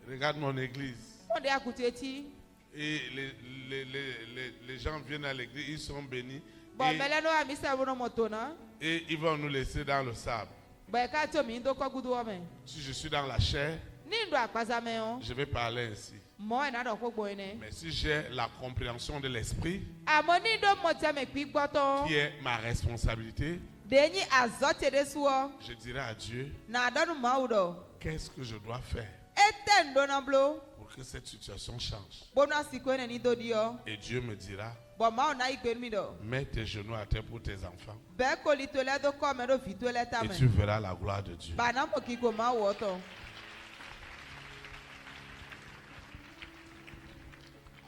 Regarde mon église. Ko de akutieti. Et les gens viennent à l'église, ils sont bénis. Bon meleno a mi se wono motona. Et ils vont nous laisser dans le sable. Ba ka to mi ndo ko gudu o me. Si je suis dans la chair, Ni ndo akpaza me o. je vais parler ainsi. Mo na do ko gbo ene. Mais si j'ai la compréhension de l'esprit, Amoni ndo motia me pi gboto. qui est ma responsabilité, Denyi azote de suo. je dirai à Dieu, Na danu maudo. qu'est-ce que je dois faire Eten do na blo. pour que cette situation change. Bono asiko ene ni do dio. Et Dieu me dira, Bon ma na igbe mi do. mets tes genoux à terre pour tes enfants Be ko li to le do ko me do fi to le ta et me. tu verras la gloire de Dieu. Ba na mo ki ko ma wo to.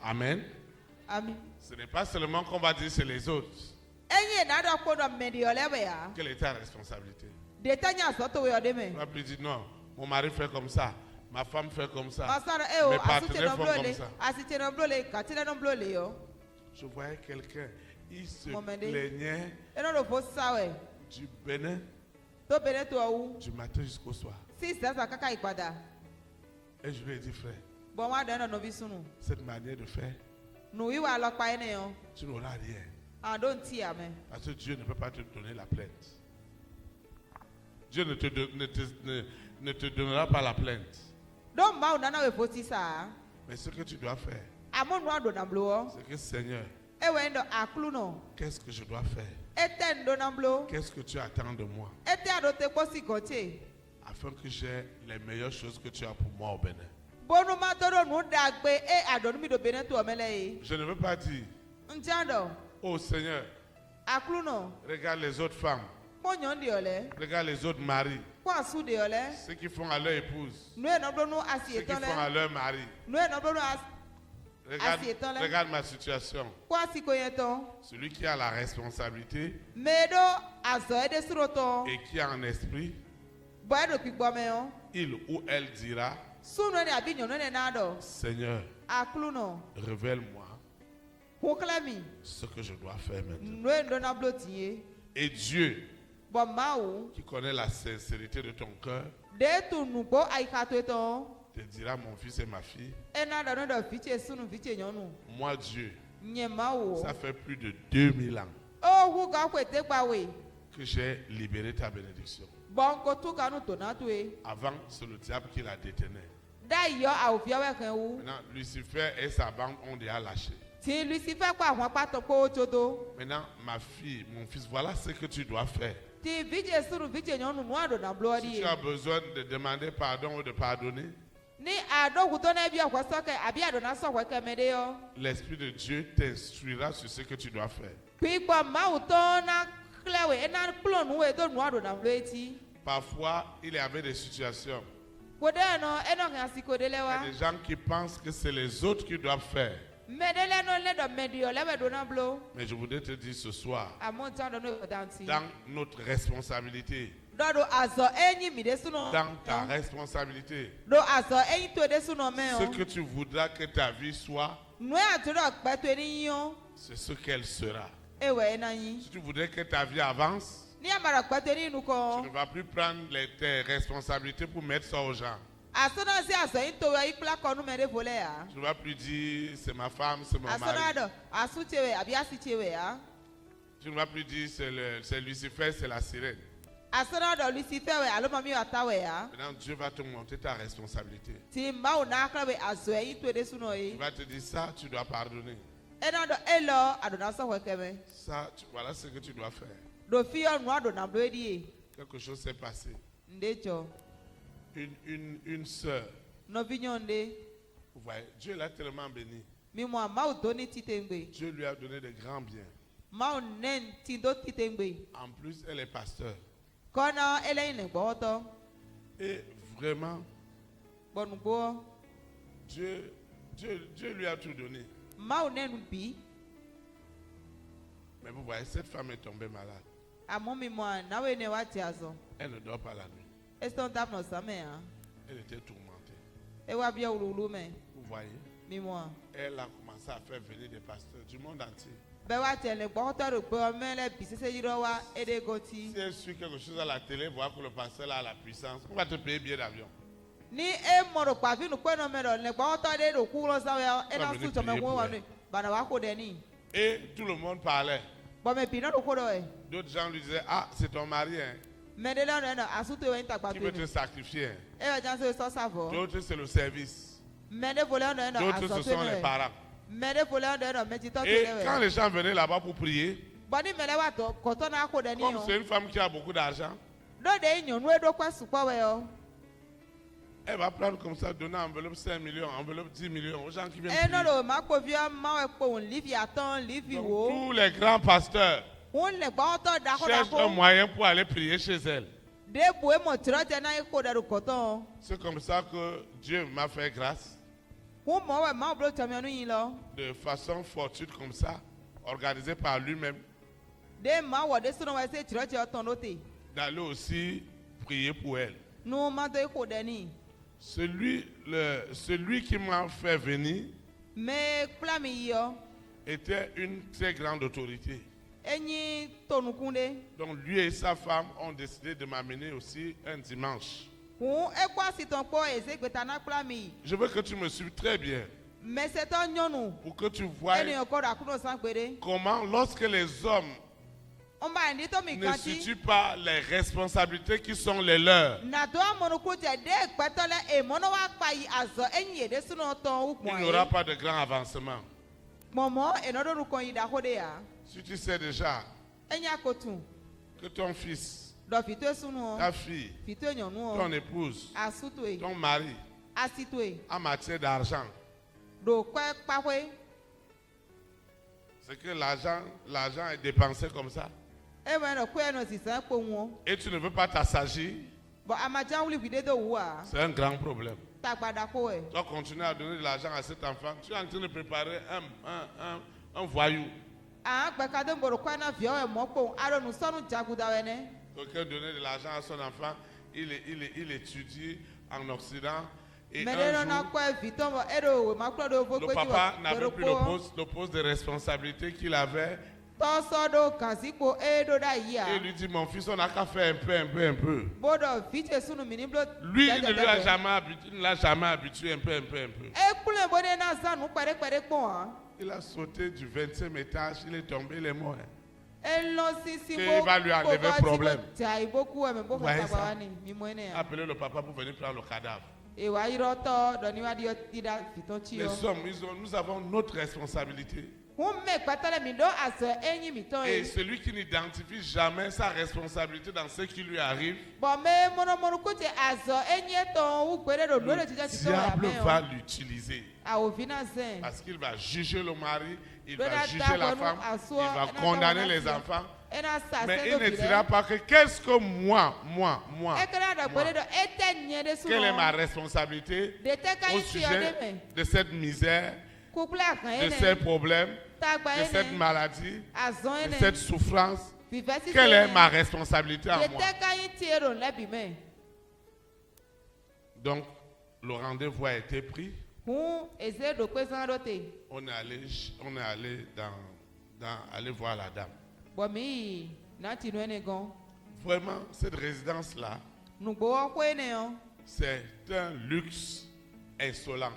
Amen. Amen. Ce n'est pas seulement qu'on va dire c'est les autres. Enyi na do ko do me di ole be ya. Quelle est ta responsabilité? De tanya soto we ode me. Tu vas plus dire non, mon mari fait comme ça, ma femme fait comme ça, Masara e o mes asite partenaires no font comme blole. ça. Asite no blole ka tele no blole yo. Je voyais quelqu'un, il se Momende. plaignait Eno do fo sawe. du Bénin To bene to awu. du matin jusqu'au soir. Si sasa kaka ipada. Et je lui ai dit, frère, Bon wa de no bi sunu. cette manière de faire, Nu wi wa lo pa ene yo. tu n'auras rien. And don't tear me. Parce que Dieu ne peut pas te donner la plainte. Dieu ne te donnera pas la plainte. Don't ma una na we fo ti sa. Mais ce que tu dois faire, Amon wa do na blo. c'est que Seigneur, E we ndo aklu no. qu'est-ce que je dois faire? Eten do na blo. Qu'est-ce que tu attends de moi? Ete ado te ko si gote. Afin que j'ai les meilleures choses que tu as pour moi au Bénin. Bonu ma do nu dagbe e adonu mi do bene to omele yi. Je ne veux pas dire, Ntiando. oh Seigneur, Aklu no. regarde les autres femmes, Mo nyon di ole. regarde les autres maris, Ko asu di ole. ceux qui font à leur épouse, Nu e no blo nu asi ceux qui eton font à le. leur mari. Nu e no blo nu Regarde, Assieds, attends là. regarde ma situation. ko asi ko yeton. Celui qui a la responsabilité Medo azo e de suroton. et qui a un esprit, Bo e do kigbo me yo. il ou elle dira, Sunu ni abi nyon ne na do. Seigneur, Aklu no. révèle-moi Huklami. ce que je dois faire maintenant. Nu e ndo na blo tiye. Et Dieu, Bon ma ou. qui connaît la sincérité de ton cœur, De tu nu bo aika to eton. te dira, mon fils et ma fille, E na do no do fiche sunu fiche nyonu. moi Dieu, Nye ma ou. ça fait plus de 2000 ans O hu ga ko te gba we. que j'ai libéré ta bénédiction. Bon ko tu ka nu to na to e. Avant, c'est le diable qui la détenait. Da yo au fia we kan wu. Maintenant, Lucifer et sa bande ont déjà lâché. Ti Lucifer pa àwọn pato ko chodo. Maintenant, ma fille, mon fils, voilà ce que tu dois faire. Ti fiche sunu fiche nyonu nu ado na blo Si di. tu as besoin de demander pardon ou de pardonner, Ni ado ku to na bi akwa so ke abi ado na so ke me de yo. l'Esprit de Dieu t'instruira sur ce que tu dois faire. Pigbo ma u to na klewe e na klonu we do nu ado na blo eti. Parfois, il y avait des situations. Ko de no e no kan asiko de Il y lewa. a des gens qui pensent que c'est les autres qui doivent faire. Me de le no le do me di yo le we do na blo. Mais je voudrais te dire ce soir, Amon tan do no danti. dans notre responsabilité, Do azo enyi mi de sunu. dans ta responsabilité, Do azo enyi to de sunu me ce o. que tu voudras que ta vie soit, Nu e aturo pe to ni yo. c'est ce qu'elle sera. Si tu voudrais que ta vie avance, tu ne vas plus prendre tes responsabilités pour mettre ça aux gens. Tu ne vas plus dire c'est ma femme, c'est mon mari. Tu ne vas plus dire c'est Lucifer, c'est la sirène. Maintenant Dieu va te montrer ta responsabilité. Il va te dire ça, tu dois pardonner. Ça, voilà ce que tu dois faire. Quelque chose s'est passé. Une sœur. Vous voyez, Dieu l'a tellement béni. Dieu lui a donné de grands biens. En plus, elle est pasteur. Et vraiment, Dieu lui a tout donné. Mais vous voyez, cette femme est tombée malade. Elle ne dort pas la nuit. Elle était tourmentée. Vous voyez, elle a commencé à faire venir des pasteurs du monde entier. Si elle suit quelque chose à la télé, voir que le pasteur a la puissance, on va te payer billet d'avion. Et tout le monde parlait. D'autres gens lui disaient, ah, c'est ton mari, hein, qui veut te sacrifier. D'autres, c'est le service. D'autres, ce sont les parents. Et quand les gens venaient là-bas pour prier, comme c'est une femme qui a beaucoup d'argent, elle va prendre comme ça, donner enveloppe 5 millions, enveloppe 10 millions aux gens qui viennent prier. Donc, tous les grands pasteurs cherchent un moyen pour aller prier chez elle. C'est comme ça que Dieu m'a fait grâce. De façon fortuite comme ça, organisée par lui-même, d'aller aussi prier pour elle. Celui qui m'a fait venir était une très grande autorité. Donc lui et sa femme ont décidé de m'amener aussi un dimanche. Je veux que tu me suives très bien. Pour que tu vois comment, lorsque les hommes ne situent pas les responsabilités qui sont les leurs, il n'y aura pas de grand avancement. Si tu sais déjà que ton fils, ta fille, ton épouse, ton mari, en matière d'argent, c'est que l'argent est dépensé comme ça. Et tu ne veux pas t'assagir, c'est un grand problème. Tu dois continuer à donner de l'argent à cet enfant. Tu es en train de préparer un voyou. Quelqu'un donner de l'argent à son enfant, il étudie en Occident. Et un jour, le papa n'avait plus le poste de responsabilité qu'il avait. Et lui dit, mon fils, on n'a qu'à faire un peu. Lui, il ne l'a jamais habitué un peu. Il a sauté du 20e étage, il est tombé, il est mort. Il va lui enlever le problème. Vous voyez ça? Appelez le papa pour venir prendre le cadavre. Nous avons notre responsabilité. Et celui qui n'identifie jamais sa responsabilité dans ce qui lui arrive, le diable va l'utiliser. Parce qu'il va juger le mari, il va juger la femme, il va condamner les enfants. Mais il ne dira pas que qu'est-ce que moi, quelle est ma responsabilité au sujet de cette misère, de ces problèmes, de cette maladie, de cette souffrance. Quelle est ma responsabilité à moi? Donc, le rendez-vous a été pris. On est allé Allez voir la dame. Bon mi na ti no ene gon. Vraiment, cette résidence-là, Nu gbo ko ene o. c'est un luxe insolent.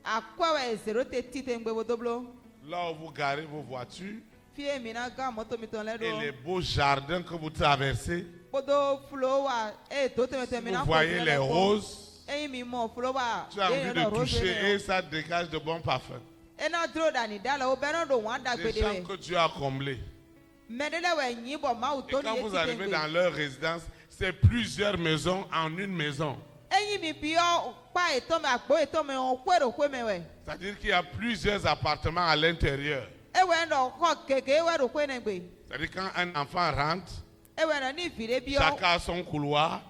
Akwa we zero te ti te ngbe bodoblo. Là où vous garez vos voitures Fie mi na ga moto mi ton le do. et les beaux jardins que vous traversez, Podo flower to te si mi na vous voyez les roses, Eyin mi mo flower. tu as envie de toucher et ça dégage de bons parfums. Ena dro dani dala o beno do wan da Des gbede gens we. que Dieu a comblés. Medele we nyi bo ma Et to quand ni vous ti arrivez te dans leur résidence, c'est plusieurs maisons en une maison. Eyin mi bi o pa eto me agbo eto me o kwero kwe me we. C'est-à-dire qu'il y a plusieurs appartements à l'intérieur. Ewe ndo ko keke we ro kwe ne gbe. C'est-à-dire quand un enfant rentre, Ewe na ni fire bi o. chacun a son couloir.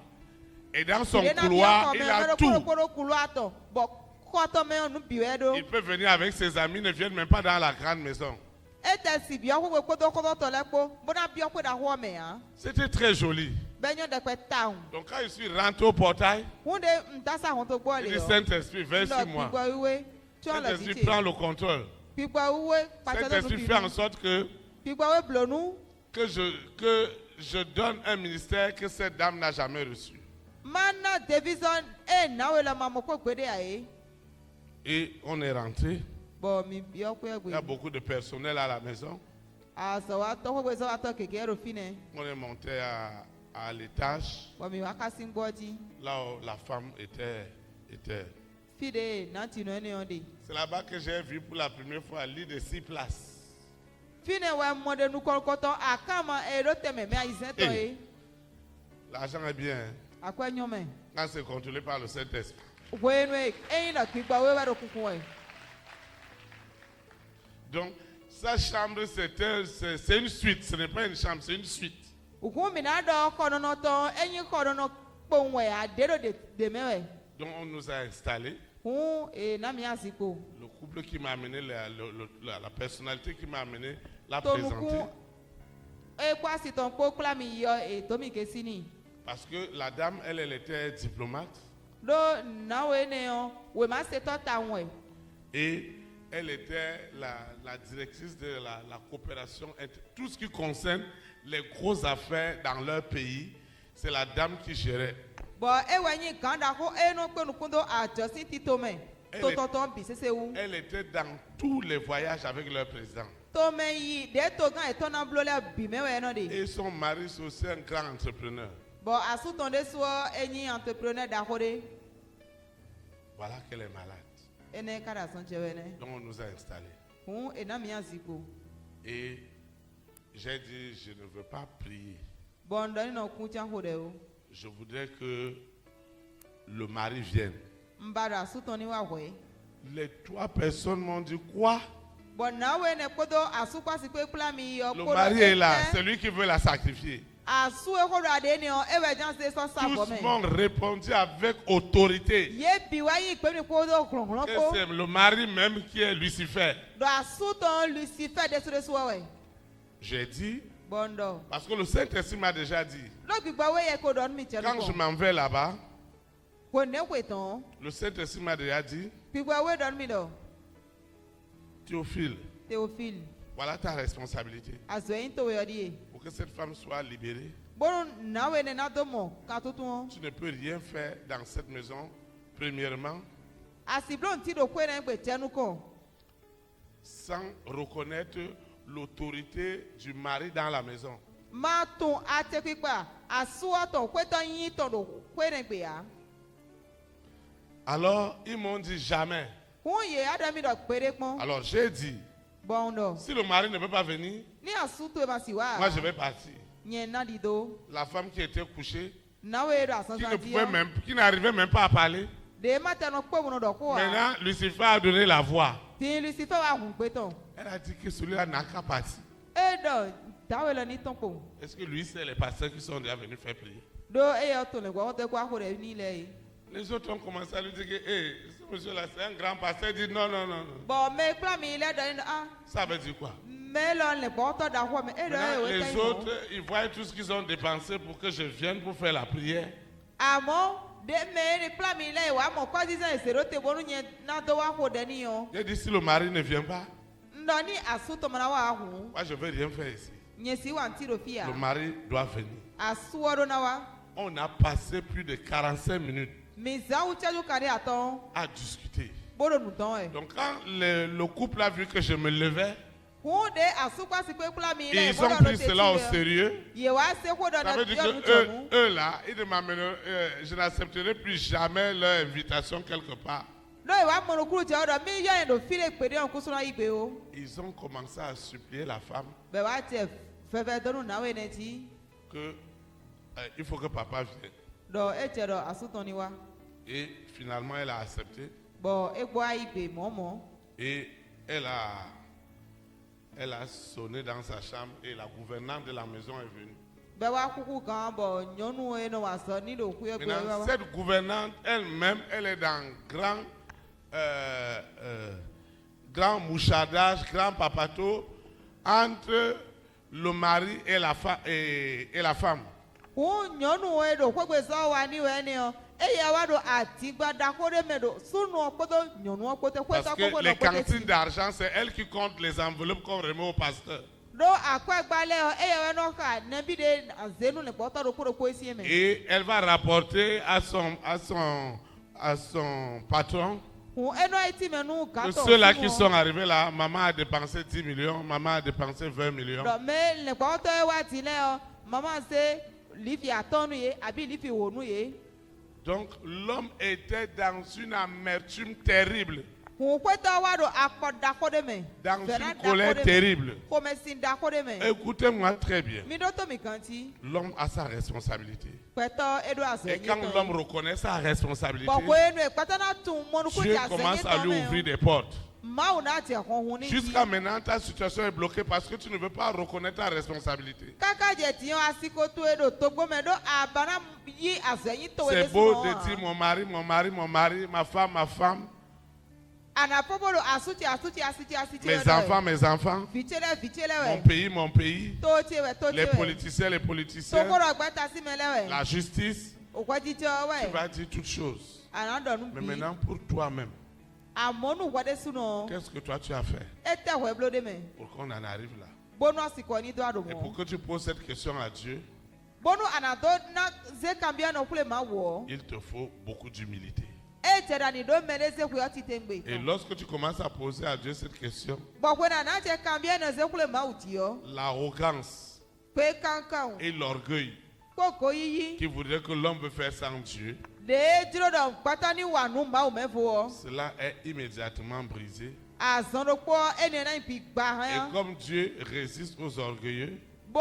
Et dans son Fire na bi couloir, o il me a tout. couloir to. Bo ko to me onu bi we do. Il peut venir avec ses amis, ne viennent même pas dans la grande maison. Ete si bi o ko to le po. Bo na bi o ko da ho me ha. C'était très joli. Benyo de pe town. Donc quand je suis rentré au portail, Hunde ntasa hon to gbo il le dit o. Saint-Esprit, viens sur moi. Gbo iwe. Tu on la Saint-Esprit vite. prend le contrôle. Gbo iwe pa to Saint-Esprit fait en sorte que Gbo iwe blonu. je donne un ministère que cette dame n'a jamais reçu. Mana division na we la mamo ko gbede aye. Et on est rentré. Bo mi bi o ko Il y a beaucoup de personnel à la maison. So wa to ko so wa to keke ro fine. On est monté à l'étage, Bo mi wa ka sin godi. là où la femme était. Fide na ti no ene onde. C'est là-bas que j'ai vu pour la première fois un lit de 6 places. Fine wa mo de nu ko to akama e ro teme me aizen to e. L'argent est bien hein, Akwa nyome. quand c'est contrôlé par le Saint-Esprit. Wenu e na ki gba we wa ro kukun e. Donc, sa chambre, c'est une suite. Ce n'est pas une chambre, c'est une suite. Ukun mi na do ko no to enyi ko no pon we adero de mewe. Donc, on nous a installés. Na mi asiko. Le couple qui m'a amené, la personnalité qui m'a amené, l'a To présenté. nuku e kwa si ton ko kla mi yo e to mi kesini. Parce que la dame, elle était diplomate. Do na we ne yo we ma se to ta won. Et elle était la directrice de la coopération. Tout ce qui concerne les grosses affaires dans leur pays, c'est la dame qui gérait. Bo e we nyi kan da ko e no pe nukundo ajosi ti to me. To bi sese wu. Elle était dans tous les voyages avec leur président. To me yi de to gan e to na blole bi me we no de. Et son mari, c'est aussi un grand entrepreneur. Bo asu ton de so enyi entrepreneur da ko de. Voilà qu'elle est malade. Ene kada son chewe ne. Donc on nous a installés. E na mi asiko. Et j'ai dit, je ne veux pas prier. Bon do ni no kun chan ho de o. Je voudrais que le mari vienne. Mbara asu ton ni wa we. Les 3 personnes m'ont dit quoi? Bon na we ne kodo asu kwa si pe kula mi yo. Le mari est là, c'est lui qui veut la sacrifier. Asu e ko ade ni o e we jan se so sa bo me. Tous m'ont répondu avec autorité. Ye bi wa yi pe mi ko do kronkron Que ko. c'est le mari même qui est Lucifer. Do asu ton Lucifer de so we. J'ai dit, Bondo. parce que le Saint-Esprit m'a déjà dit, Lo gbigba we ye ko don mi chelu quand je ko. m'en vais là-bas, Ko ne ko ton. le Saint-Esprit m'a déjà dit, Gbigba we don mi do. Théophile, Théophile. voilà ta responsabilité. Azo yin to we odi. Pour que cette femme soit libérée, Bon na we ne na do mo ka tutun. tu ne peux rien faire dans cette maison. Premièrement, Asiblon ti do ko ne gbe tenu ko. sans reconnaître l'autorité du mari dans la maison. Ma ton ate pipa. Asu to ko to yin to do ko ne gbe ya. Alors, ils m'ont dit jamais. Hun ye adami do pere pon. Alors, j'ai dit, Bondo. si le mari ne peut pas venir, Ni asu to e ma si wa. moi je vais partir. Nye na di do. La femme qui était couchée, Na we do asan qui n'arrivait même pas à parler. De mata no pe wono do ko a. Maintenant, Lucifer a donné la voix. Ti Lucifer wa hun pe ton. Elle a dit que celui-là n'a qu'à partir. E do tawe lo ni ton po. Est-ce que lui, c'est les pasteurs qui sont déjà venus faire prier? Do e yo to le gwa te kwa ko re ni le. Les autres ont commencé à lui dire que, hey, ce monsieur-là, c'est un grand pasteur. Il dit non, non, non, non. Bon me plan mi le do ni ah. Ça veut dire quoi? Me lo le bo to da ho me e do Maintenant, e we les autres, ils voient tout ce qu'ils ont dépensé pour que je vienne pour faire la prière. Amo de me ni plan mi le wa mo kwa dizan esero te bonu nye na do wa ho de ni yo. J'ai dit, si le mari ne vient pas, Moi, je ne veux rien faire ici. Le mari doit venir. On a passé plus de 45 minutes à discuter. Donc quand le couple a vu que je me levais, ils ont pris cela au sérieux. Ça veut dire que eux là, je n'accepterai plus jamais leur invitation quelque part. Ils ont commencé à supplier la femme que il faut que papa vienne. Et finalement, elle a accepté. Et elle a sonné dans sa chambre et la gouvernante de la maison est venue. Maintenant, cette gouvernante elle-même, elle est dans grand mouchardage, grand papato entre le mari et la femme. Parce que les cantines d'argent, c'est elle qui compte les enveloppes qu'on remet au pasteur. Et elle va rapporter à son patron que ceux-là qui sont arrivés là, maman a dépensé 10 millions, maman a dépensé 20 millions. Donc l'homme était dans une amertume terrible, dans une colère terrible. Écoutez-moi très bien. L'homme a sa responsabilité. Et quand l'homme reconnaît sa responsabilité, Dieu commence à lui ouvrir des portes. Jusqu'à maintenant, ta situation est bloquée parce que tu ne veux pas reconnaître ta responsabilité. C'est beau de dire mon mari, mon mari, mon mari, ma femme. Mes enfants, mes enfants. Mon pays. Les politiciens, la justice. Tu vas dire toutes choses. Mais maintenant, pour toi-même, qu'est-ce que toi tu as fait pour qu'on en arrive là? Et pour que tu poses cette question à Dieu, il te faut beaucoup d'humilité. Et lorsque tu commences à poser à Dieu cette question, l'arrogance et l'orgueil qui voudrait que l'homme veut faire sans Dieu, cela est immédiatement brisé. Et comme Dieu résiste aux orgueilleux et aux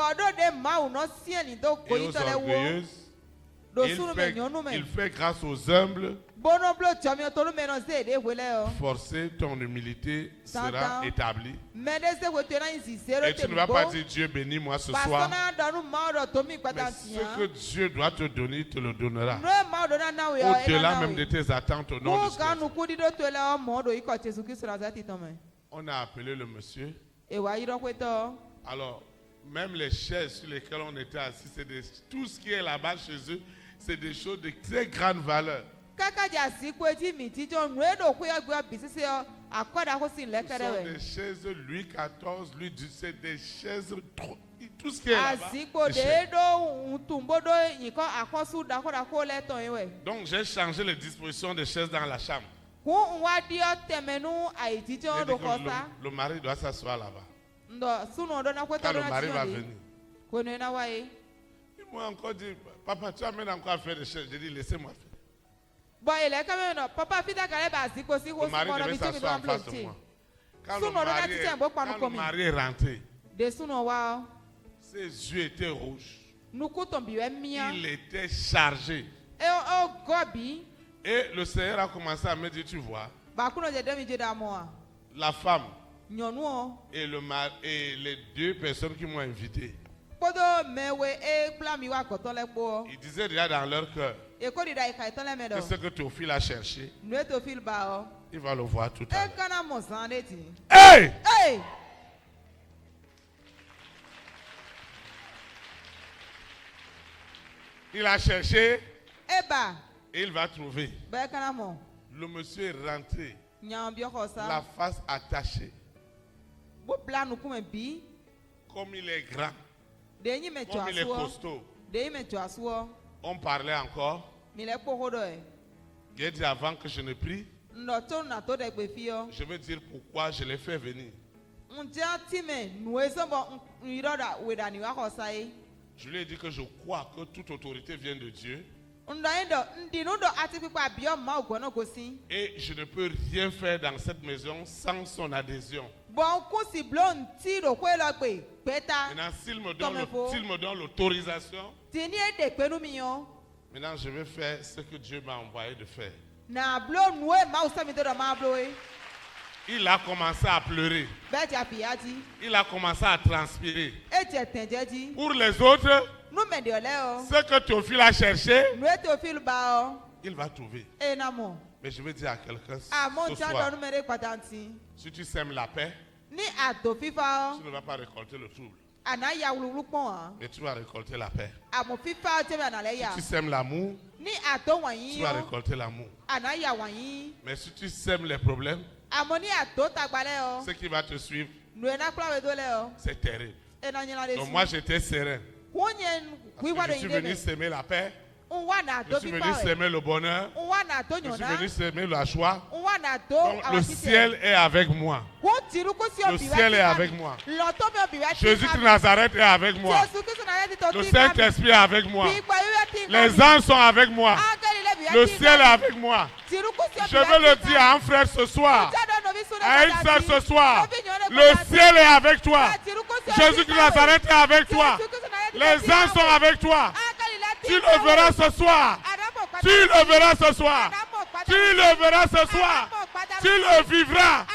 orgueilleuses, il fait grâce aux humbles. Forcer ton humilité sera établie. Et tu ne vas pas dire Dieu bénis-moi ce soir. Mais ce que Dieu doit te donner, il te le donnera. Au-delà même de tes attentes au nom de Jésus. On a appelé le monsieur. Alors, même les chaises sur lesquelles on était assis, tout ce qui est là-bas chez eux, c'est des choses de très grande valeur. Ce sont des chaises Louis XIV, Louis XVII, c'est des chaises, tout ce qui est là-bas. Donc j'ai changé les dispositions des chaises dans la chambre. Le mari doit s'asseoir là-bas. Quand le mari va venir. Ils m'ont encore dit, papa, tu amènes encore à faire des chaises. J'ai dit, laissez-moi faire. Le mari devait s'asseoir en face de moi. Quand le mari est rentré, ses yeux étaient rouges. Il était chargé. Et le Seigneur a commencé à me dire, tu vois, la femme et le mari et les deux personnes qui m'ont invité, ils disaient déjà dans leur cœur que ce que Théophile a cherché, il va le voir tout à l'heure. Hey! Hey! Il a cherché et il va trouver. Le monsieur est rentré, la face attachée. Comme il est grand, comme il est costaud, on parlait encore. J'ai dit avant que je ne prie, je veux dire pourquoi je l'ai fait venir. Je lui ai dit que je crois que toute autorité vient de Dieu. Et je ne peux rien faire dans cette maison sans son adhésion. Maintenant, s'il me donne l'autorisation, maintenant je vais faire ce que Dieu m'a envoyé de faire. Il a commencé à pleurer. Il a commencé à transpirer. Pour les autres, ce que Théophile a cherché, il va trouver. Mais je veux dire à quelqu'un ce soir, si tu sèmes la paix, tu ne vas pas récolter le trouble. Mais tu vas récolter la paix. Si tu sèmes l'amour, tu vas récolter l'amour. Mais si tu sèmes les problèmes, ce qui va te suivre, c'est terrible. Donc moi j'étais serein. Parce que je suis venu s'aimer la paix. Je suis venu s'aimer le bonheur. Je suis venu s'aimer la joie. Donc le ciel est avec moi. Le ciel est avec moi. Jésus de Nazareth est avec moi. Le Saint-Esprit est avec moi. Les anges sont avec moi. Le ciel est avec moi. Je veux le dire à un frère ce soir, à une soeur ce soir. Le ciel est avec toi. Jésus de Nazareth est avec toi. Les anges sont avec toi. Tu le verras ce soir. Tu le verras ce soir. Tu le verras ce soir. Tu le vivras.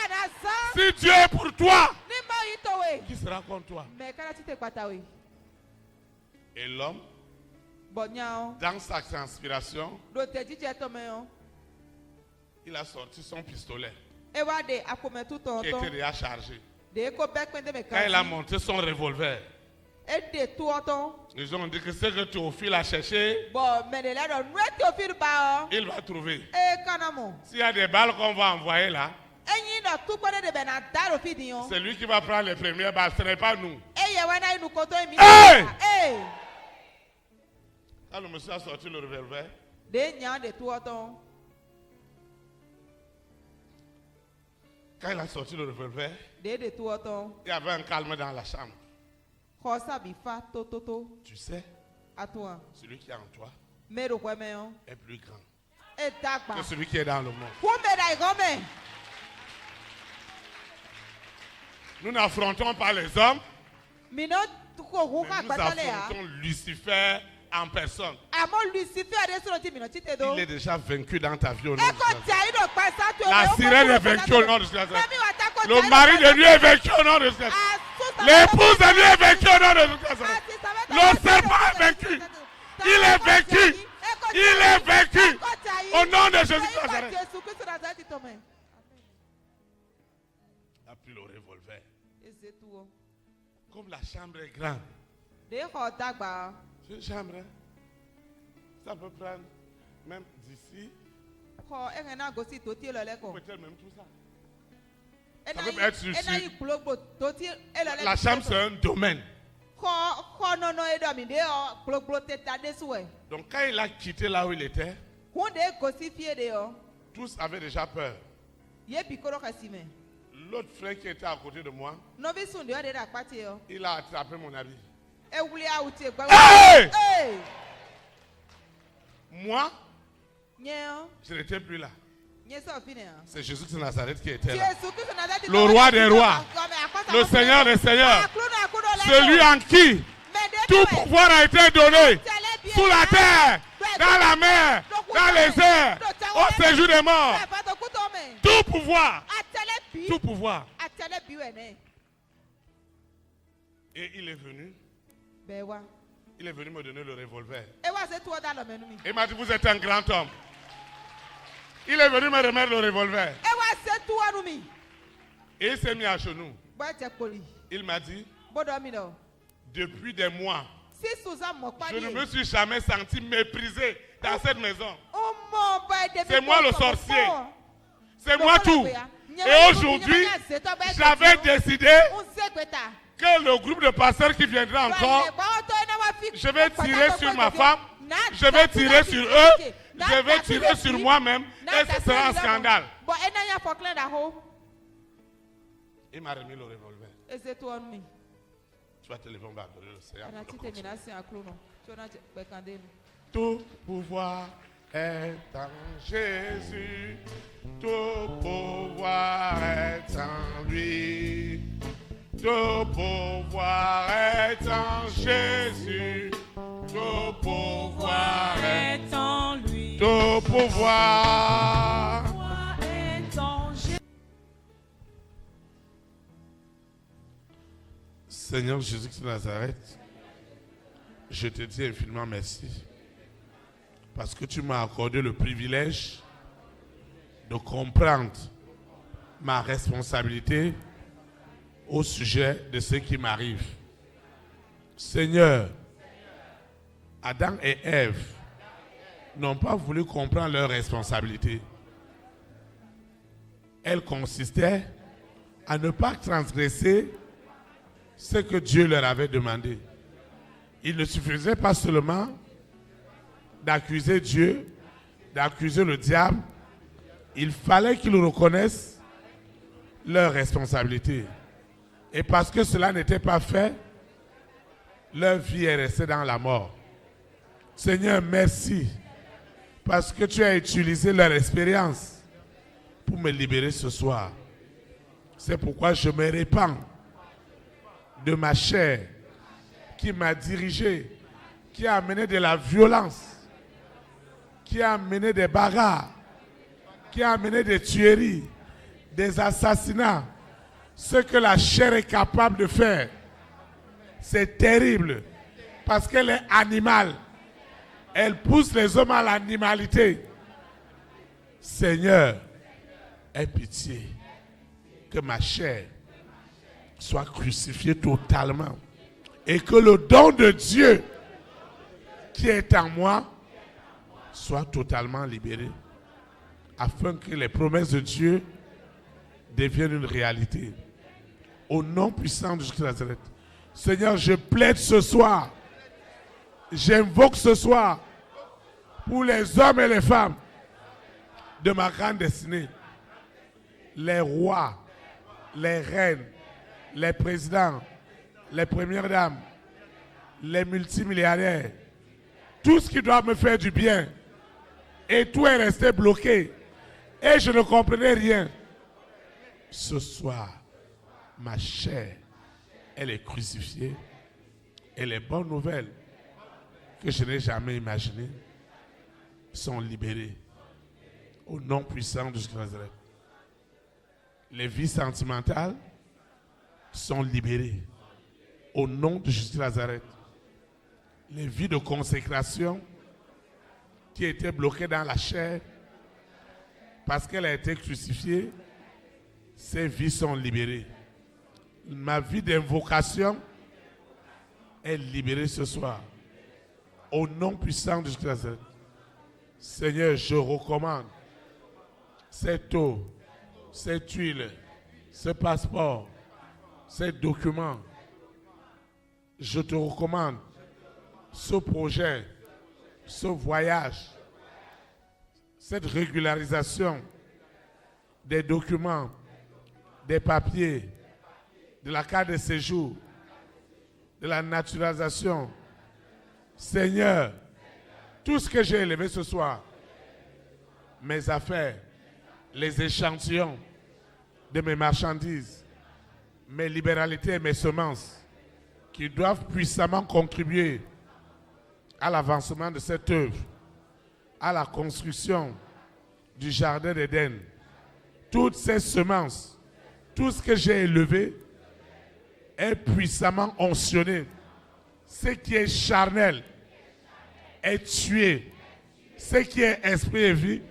Si Dieu est pour toi, qui sera contre toi? Et l'homme, dans sa transpiration, il a sorti son pistolet qui était déjà chargé. Quand il a monté son revolver, ils ont dit que ce que Théophile a cherché, il va trouver. S'il y a des balles qu'on va envoyer là, c'est lui qui va prendre les premières balles, ce n'est pas nous. Hey! Quand le monsieur a sorti le revolver, quand il a sorti le revolver, il y avait un calme dans la chambre. Tu sais, celui qui est en toi est plus grand que celui qui est dans le monde. Nous n'affrontons pas les hommes, mais nous affrontons Lucifer en personne. Il est déjà vaincu dans ta vie au nom de Jésus. La sirène est vaincue au nom de Jésus. Le mari de lui est vaincu au nom de Jésus. L'épouse de lui est vaincue au nom de Jésus. Le serpent est vaincu. Il est vaincu. Il est vaincu au nom de Jésus. Il a pris le revolver. Comme la chambre est grande. C'est une chambre. Ça peut prendre même d'ici. Peut-être même tout ça. Ça peut être ici. La chambre, c'est un domaine. Donc quand il a quitté là où il était, tous avaient déjà peur. L'autre frère qui était à côté de moi, il a attrapé mon habit. Hey! Moi, je n'étais plus là. C'est Jésus de Nazareth qui était là. Le roi des rois, le Seigneur des seigneurs, celui en qui tout pouvoir a été donné, sous la terre, dans la mer, dans les airs, au séjour des morts. Tout pouvoir. Tout pouvoir. Et il est venu. Il est venu me donner le revolver. Il m'a dit, vous êtes un grand homme. Il est venu me remettre le revolver. Et il s'est mis à genoux. Il m'a dit, depuis des mois, je ne me suis jamais senti méprisé dans cette maison. C'est moi le sorcier. C'est moi tout. Et aujourd'hui, j'avais décidé que le groupe de pasteurs qui viendra encore, je vais tirer sur ma femme, je vais tirer sur eux, je vais tirer sur moi-même, et ce sera un scandale. Il m'a remis le revolver. Tu vas te lever, on va adorer le Seigneur. Tout pouvoir est en Jésus, tout pouvoir est en lui, tout pouvoir est en Jésus, tout pouvoir est en lui, tout pouvoir est en Jésus. Seigneur Jésus-Christ de Nazareth, je te dis infiniment merci parce que tu m'as accordé le privilège de comprendre ma responsabilité au sujet de ce qui m'arrive. Seigneur, Adam et Ève n'ont pas voulu comprendre leur responsabilité. Elle consistait à ne pas transgresser ce que Dieu leur avait demandé. Il ne suffisait pas seulement d'accuser Dieu, d'accuser le diable. Il fallait qu'ils reconnaissent leur responsabilité. Et parce que cela n'était pas fait, leur vie est restée dans la mort. Seigneur, merci parce que tu as utilisé leur expérience pour me libérer ce soir. C'est pourquoi je me répands de ma chair qui m'a dirigé, qui a amené de la violence, qui a amené des bagarres, qui a amené des tueries, des assassinats. Ce que la chair est capable de faire, c'est terrible parce qu'elle est animale. Elle pousse les hommes à l'animalité. Seigneur, aie pitié que ma chair soit crucifiée totalement et que le don de Dieu qui est en moi soit totalement libéré afin que les promesses de Dieu deviennent une réalité. Au nom puissant de Jésus de Nazareth. Seigneur, je plaide ce soir, j'invoque ce soir pour les hommes et les femmes de ma grande destinée, les rois, les reines, les présidents, les premières dames, les multimilliardaires, tout ce qui doit me faire du bien. Et tout est resté bloqué. Et je ne comprenais rien. Ce soir, ma chair, elle est crucifiée. Et les bonnes nouvelles que je n'ai jamais imaginées sont libérées. Au nom puissant de Jésus de Nazareth. Les vies sentimentales sont libérées. Au nom de Jésus de Nazareth. Les vies de consécration qui étaient bloquées dans la chair parce qu'elle a été crucifiée, ces vies sont libérées. Ma vie d'invocation est libérée ce soir. Au nom puissant de Jésus. Seigneur, je recommande cette eau, cette huile, ce passeport, ces documents. Je te recommande ce projet, ce voyage, cette régularisation des documents, des papiers, de la carte de séjour, de la naturalisation. Seigneur, tout ce que j'ai élevé ce soir, mes affaires, les échantillons de mes marchandises, mes libéralités et mes semences, qui doivent puissamment contribuer à l'avancement de cette œuvre, à la construction du jardin d'Éden. Toutes ces semences, tout ce que j'ai élevé est puissamment oncionné. Ce qui est charnel est tué. Ce qui est esprit et vie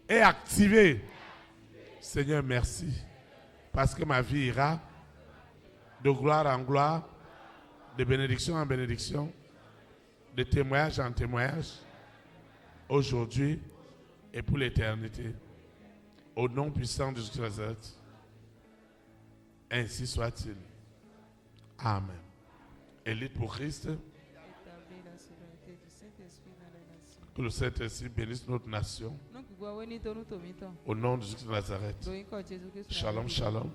est activé. Seigneur, merci. Parce que ma vie ira de gloire en gloire, de bénédiction en bénédiction, de témoignage en témoignage, aujourd'hui et pour l'éternité. Au nom puissant de Jésus de Nazareth, ainsi soit-il. Amen. Élite pour Christ. Que le Saint-Esprit bénisse notre nation. Au nom de Jésus de Nazareth. Shalom, shalom.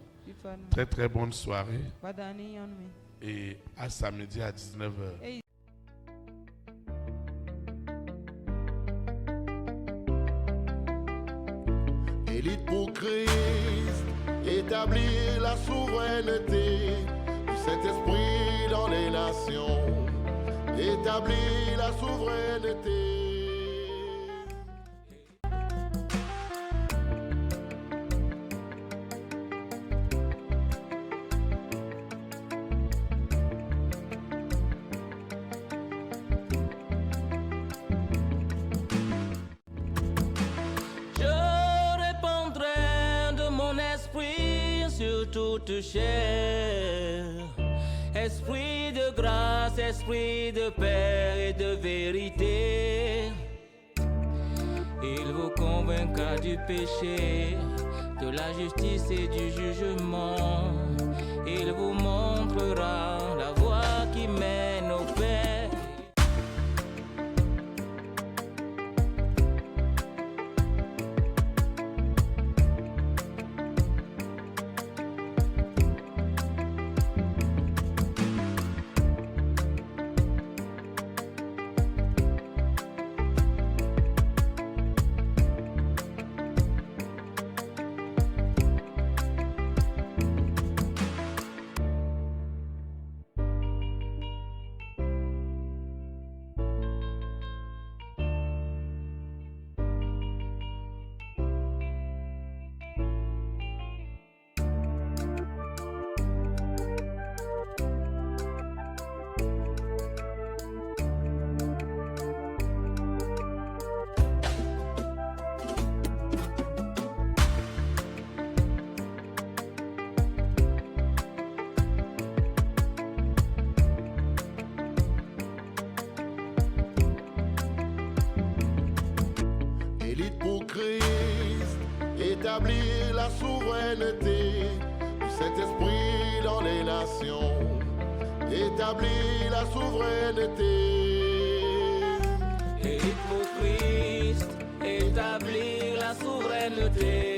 Très très bonne soirée. Et à samedi à 19h. Élite pour Christ, établir la souveraineté du Saint-Esprit dans les nations. Établir la souveraineté. Toute chair, esprit de grâce, esprit de paix et de vérité, il vous convaincra du péché, de la justice et du jugement, il vous montrera la voie qui mène au Père. Élite pour Christ, établir la souveraineté du Saint-Esprit dans les nations. Établir la souveraineté. Élite pour Christ, établir la souveraineté.